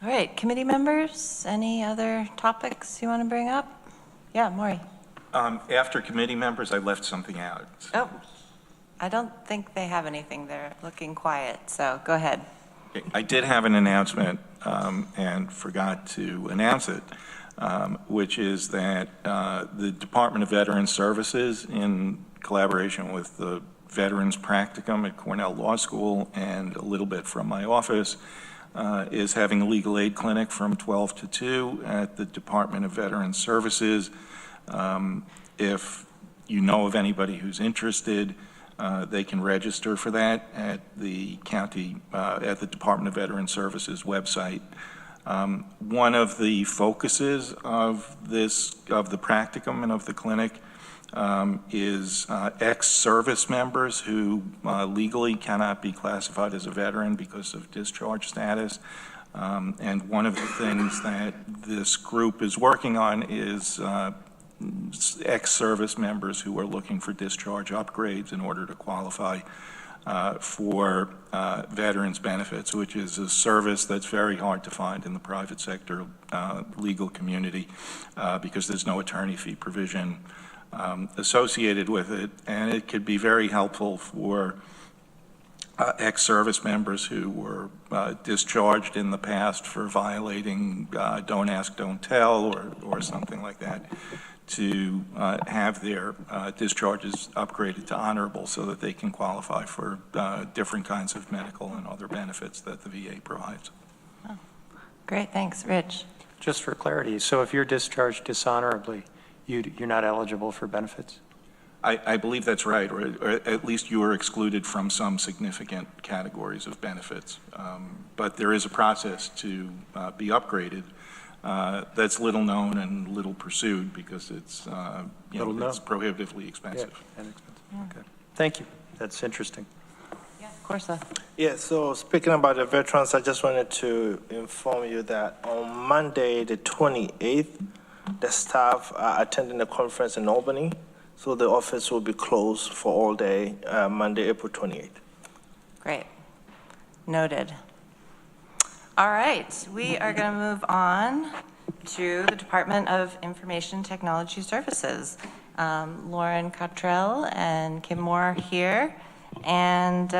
All right, committee members, any other topics you want to bring up? Yeah, Maury. After committee members, I left something out. Oh, I don't think they have anything. They're looking quiet, so go ahead. I did have an announcement and forgot to announce it, which is that the Department of Veterans Services, in collaboration with the Veterans Practicum at Cornell Law School and a little bit from my office, is having a legal aid clinic from 12 to 2 at the Department of Veterans Services. If you know of anybody who's interested, they can register for that at the at the Department of Veterans Services website. One of the focuses of the practicum and of the clinic is ex-service members who legally cannot be classified as a veteran because of discharge status. And one of the things that this group is working on is ex-service members who are looking for discharge upgrades in order to qualify for veterans benefits, which is a service that's very hard to find in the private sector legal community because there's no attorney fee provision associated with it, and it could be very helpful for ex-service members who were discharged in the past for violating don't ask, don't tell, or something like that, to have their discharges upgraded to honorable so that they can qualify for different kinds of medical and other benefits that the VA provides. Oh, great, thanks. Rich? Just for clarity, so if you're discharged dishonorably, you're not eligible for benefits? I believe that's right, or at least you are excluded from some significant categories of benefits. But there is a process to be upgraded that's little known and little pursued because it's, it's prohibitively expensive. Yeah. Okay. Thank you. That's interesting. Yeah, of course. Yeah, so speaking about the veterans, I just wanted to inform you that on Monday, the 28th, the staff are attending a conference in Albany. So the office will be closed for all day, Monday, April 28th. Great. Noted. All right, we are going to move on to the Department of Information Technology Services. Lauren Cottrell and Kim Moore are here. And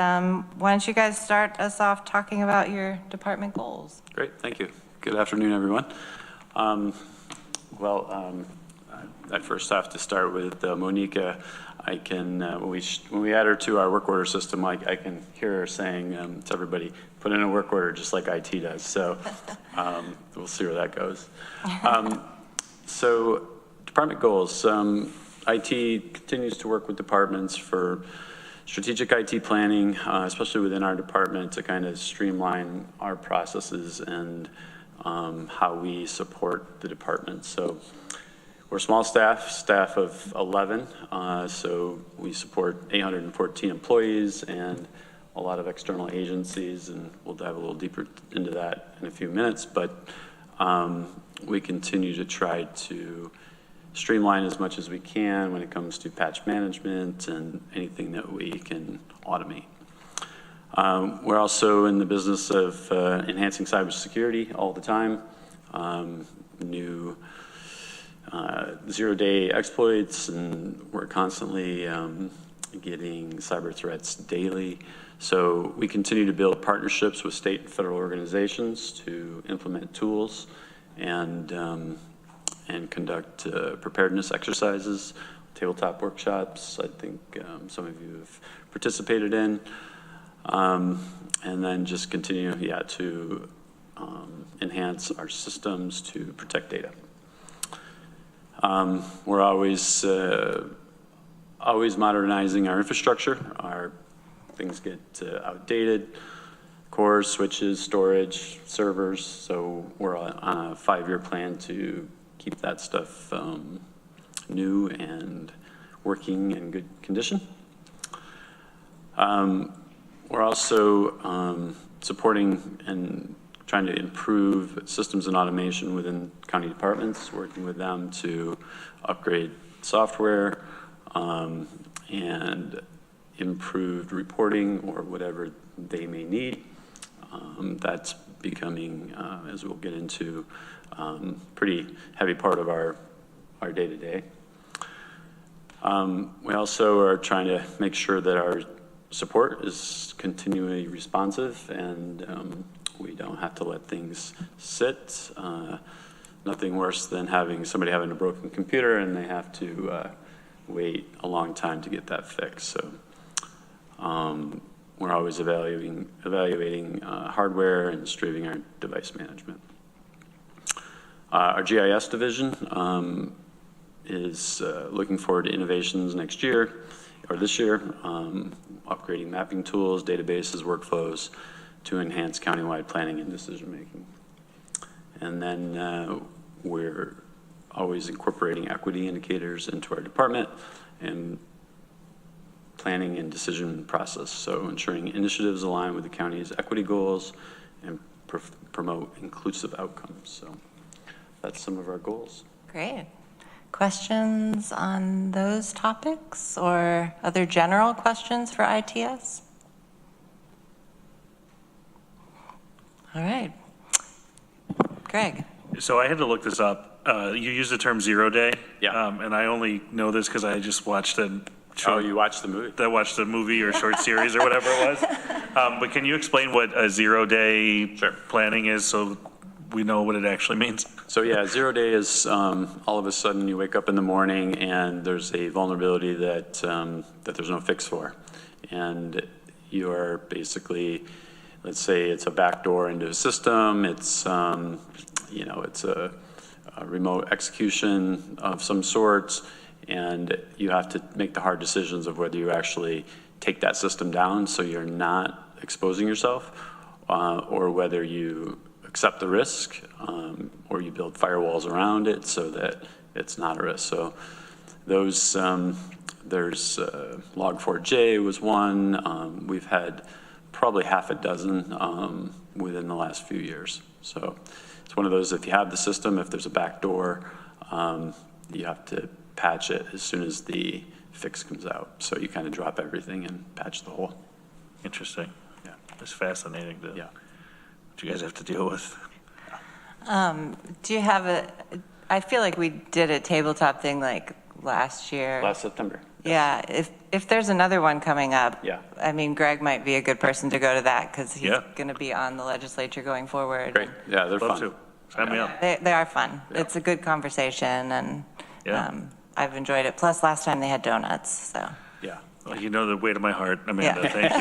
why don't you guys start us off talking about your department goals? Great, thank you. Good afternoon, everyone. I first have to start with Monica. I can, when we add her to our work order system, I can hear her saying to everybody, put in a work order just like IT does. So we'll see where that goes. So department goals. IT continues to work with departments for strategic IT planning, especially within our department, to kind of streamline our processes and how we support the department. So we're a small staff of 11, so we support 814 employees and a lot of external agencies, and we'll dive a little deeper into that in a few minutes, but we continue to try to streamline as much as we can when it comes to patch management and anything that we can automate. We're also in the business of enhancing cybersecurity all the time. New zero-day exploits, and we're constantly getting cyber threats daily. So we continue to build partnerships with state and federal organizations to implement tools and conduct preparedness exercises, tabletop workshops. I think some of you have participated in. And then just continue, to enhance our systems to protect data. We're always modernizing our infrastructure. Our things get outdated, cores, switches, storage, servers. So we're on a 5-year plan to keep that stuff new and working in good condition. We're also supporting and trying to improve systems and automation within county departments, working with them to upgrade software and improved reporting or whatever they may need. That's becoming, as we'll get into, pretty heavy part of our day-to-day. We also are trying to make sure that our support is continually responsive and we don't have to let things sit. Nothing worse than somebody having a broken computer and they have to wait a long time to get that fixed. So we're always evaluating hardware and streaming our device management. Our GIS division is looking forward to innovations next year or this year, upgrading mapping tools, databases, workflows to enhance countywide planning and decision making. And then we're always incorporating equity indicators into our department and planning and decision process. So ensuring initiatives align with the county's equity goals and promote inclusive outcomes. So that's some of our goals. Great. Questions on those topics or other general questions for ITS? All right. Greg. So I had to look this up. You used the term 0 day. Yeah. And I only know this because I just watched a show. Oh, you watched the movie? I watched the movie or short series or whatever it was. But can you explain what a 0 day planning is so we know what it actually means? So yeah, 0 day is all of a sudden you wake up in the morning and there's a vulnerability that there's no fix for. And you are basically, let's say it's a backdoor into a system, it's it's a remote execution of some sorts, and you have to make the hard decisions of whether you actually take that system down so you're not exposing yourself, or whether you accept the risk, or you build firewalls around it so that it's not a risk. So those, there's Log4j was one. We've had probably half a dozen within the last few years. So it's one of those, if you have the system, if there's a backdoor, you have to patch it as soon as the fix comes out. So you kind of drop everything and patch the hole. Interesting. Yeah. It's fascinating what you guys have to deal with. Do you have I feel like we did a tabletop thing like last year. Last September. Yeah, if there's another one coming up, Yeah. I mean, Greg might be a good person to go to that because he's going to be on the legislature going forward. Great. Yeah, they're Love fun. to. Sign me up. They are fun. Yeah. It's a good conversation, and I've enjoyed it. Plus, last time they had donuts, so. Yeah. Well, you know the weight of my heart, Amanda. Thank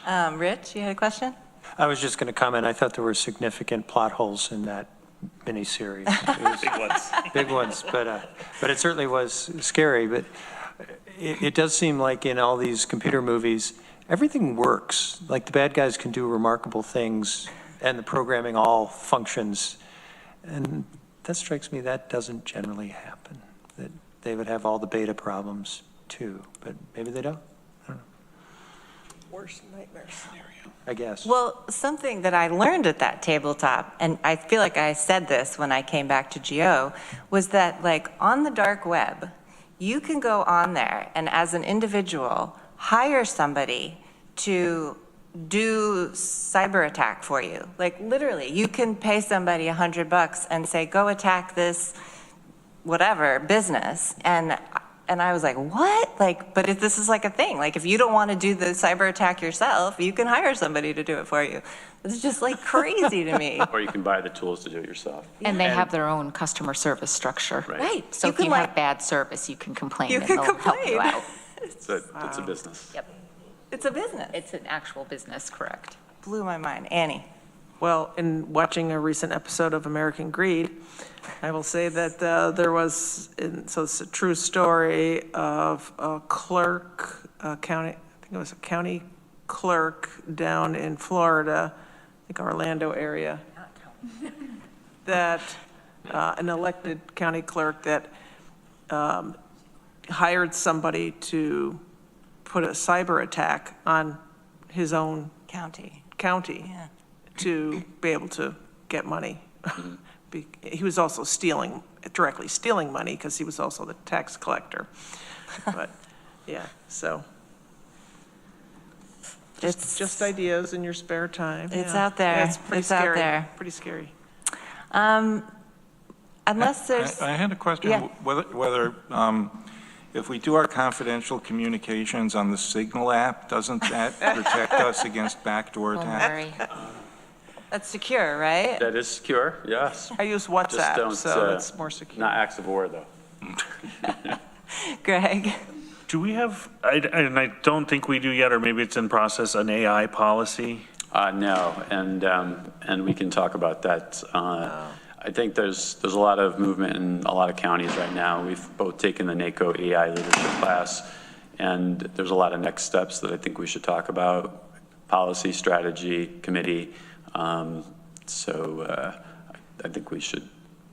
you. Rich, you had a question? I was just going to comment, I thought there were significant plot holes in that miniseries. It was Big ones. big ones, but it certainly was scary. But it does seem like in all these computer movies, everything works. Like the bad guys can do remarkable things, and the programming all functions. And that strikes me that doesn't generally happen. That they would have all the beta problems too, but maybe they don't. I don't know. Worst nightmare scenario. I guess. Well, something that I learned at that tabletop, and I feel like I said this when I came back to GO, was that like on the dark web, you can go on there and as an individual, hire somebody to do cyber attack for you. Like literally, you can pay somebody $100 and say, go attack this whatever business. And I was like, what? Like, but if this is like a thing, like if you don't want to do the cyber attack yourself, you can hire somebody to do it for you. It's just like crazy to me. Or you can buy the tools to do it yourself. And they have their own customer service structure. Right. So if you have bad service, you can complain You and can they'll help you complain. out. It's a business. Yep. It's a business. It's an actual business, correct. Blew my mind. Annie. Well, in watching a recent episode of American Greed, I will say that there was, so it's a true story of a clerk, county, I think it was a county clerk down in Florida, I think Orlando area, that an elected county clerk that hired somebody to put a cyber attack on his own County. Yeah. To be able to get money. He was also directly stealing money because he was also the tax collector. But, yeah, so. Just ideas in your spare time. It's Yeah. out there. Yeah, it's pretty It's out scary. there. Pretty scary. Unless there's, I had a question, Yeah. whether if we do our confidential communications on the Signal app, doesn't that protect us against backdoor Don't attacks? worry. that's secure, right? That is secure, yes. I use Just WhatsApp, don't, so it's more secure. not acts of war, though. Greg? Do we have, and I don't think we do yet, or maybe it's in process, an AI policy? No, and we can talk about that. I think there's a lot of movement in a lot of counties right now. We've both taken the NACO AI leadership class, and there's a lot of next steps that I think we should talk about, policy, strategy, committee. So I think we should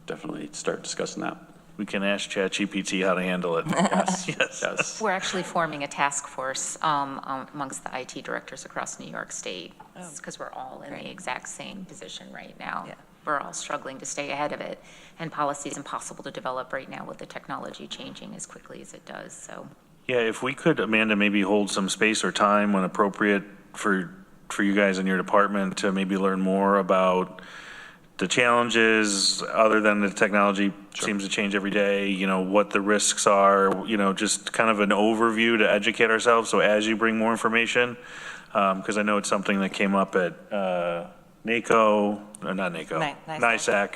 definitely start discussing that. We can ask ChatGPT how to handle it. Yes, Yes. We're actually forming a task force amongst the IT directors across New York State, because we're all in the exact same position right now. Yeah. We're all struggling to stay ahead of it, and policy is impossible to develop right now with the technology changing as quickly as it does, so. Yeah, if we could, Amanda, maybe hold some space or time when appropriate for you guys in your department to maybe learn more about the challenges, other than the technology seems to change every day, you know, what the risks are, you know, just kind of an overview to educate ourselves. So as you bring more information, because I know it's something that came up at NACO, or not NACO, NISAC.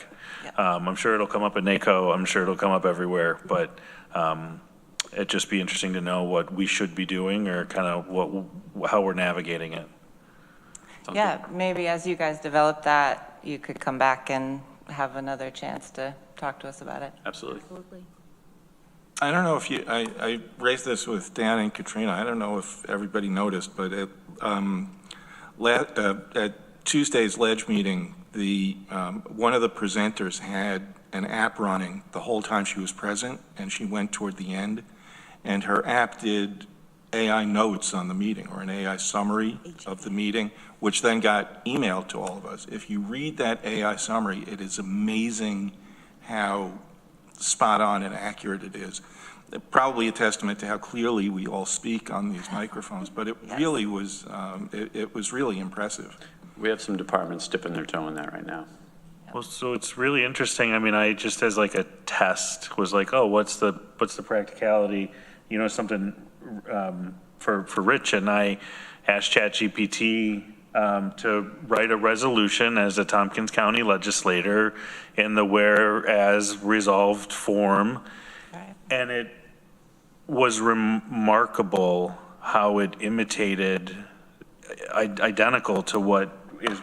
I'm sure it'll come up at NACO. I'm sure it'll come up everywhere, but it'd just be interesting to know what we should be doing, or kind of how we're navigating it. Yeah, maybe as you guys develop that, you could come back and have another chance to talk to us about it. Absolutely. I don't know if I raised this with Dan and Katrina. I don't know if everybody noticed, but at Tuesday's Ledge meeting, one of the presenters had an app running the whole time she was present, and she went toward the end, and her app did AI notes on the meeting, or an AI summary of the meeting, which then got emailed to all of us. If you read that AI summary, it is amazing how spot on and accurate it is. Probably a testament to how clearly we all speak on these microphones, but it really was, it was really impressive. We have some departments dipping their toe in that right now. Well, so it's really interesting. I mean, I just as like a test was like, oh, what's the practicality? You know, something for Rich, and I asked ChatGPT to write a resolution as a Tompkins County Legislator in the whereas resolved form. Right. And it was remarkable how it imitated identical to what is,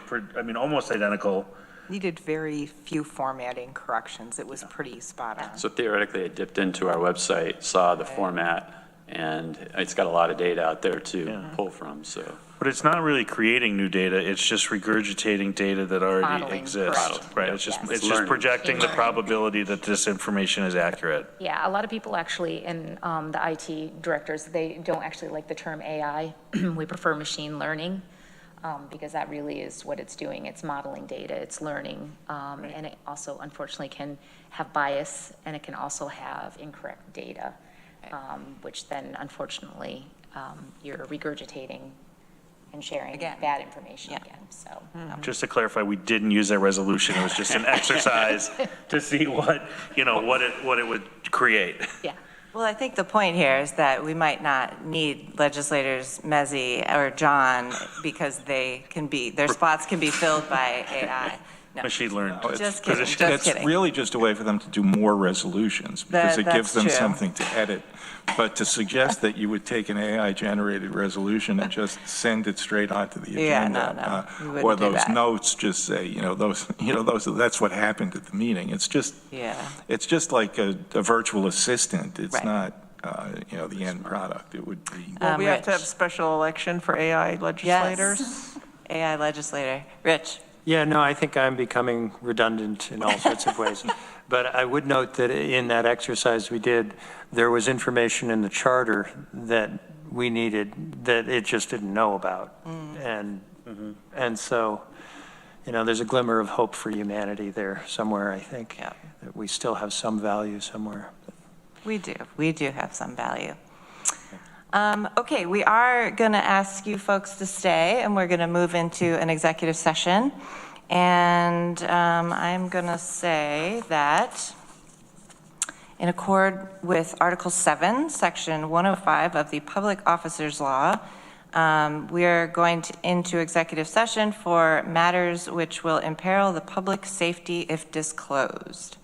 almost identical. Needed very few formatting corrections. It was pretty spot on. So theoretically, it dipped into our website, saw the format, and it's got a lot of data out there to pull from, so. But it's not really creating new data, it's just regurgitating data that already Modeling, exists, correct. right? It's Yes. just Learning. projecting the probability that this information is accurate. Yeah, a lot of people actually in the IT directors, they don't actually like the term AI. We prefer machine learning because that really is what it's doing. It's modeling data, it's learning, and it also unfortunately can have bias, and it can also have incorrect data, which then unfortunately you're regurgitating and sharing Again. bad information Yeah. again, so. Just to clarify, we didn't use that resolution. It was just an exercise to see what it would create. Yeah. Well, I think the point here is that we might not need legislators Mezey or John because their spots can be filled by AI. No. Machine learned. Just kidding, just It's kidding. really just a way for them to do more resolutions, because it gives them That's true. something to edit. But to suggest that you would take an AI-generated resolution and just send it straight onto the Yeah, agenda, no, we wouldn't or do those that. notes just say, that's what happened at the meeting. It's just, Yeah. it's just like a virtual assistant. It's Right. not, the end product. It would be. Well, we have to have Rich. special election for AI legislators. Yes. AI legislator. Rich? Yeah, no, I think I'm becoming redundant in all sorts of ways. But I would note that in that exercise we did, there was information in the charter that we needed that it just didn't know about. And so, there's a glimmer of hope for humanity there somewhere, I think. Yeah. That we still have some value somewhere. We do have some value. Okay, we are going to ask you folks to stay, and we're going to move into an executive session. And I'm going to say that in accord with Article 7, Section 105 of the Public Officers Law, we are going into executive session for matters which will imperil the public safety if disclosed.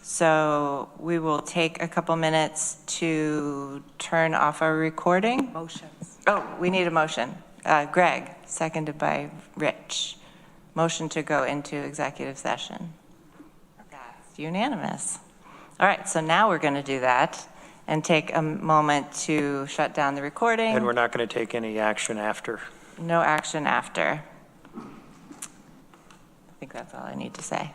So we will take a couple minutes to turn off our recording. Motions. Oh, we need a motion. Greg, seconded by Rich. Motion to go into executive session. That's unanimous. All right, so now we're going to do that and take a moment to shut down the recording. And we're not going to take any action after. No action after. I think that's all I need to say.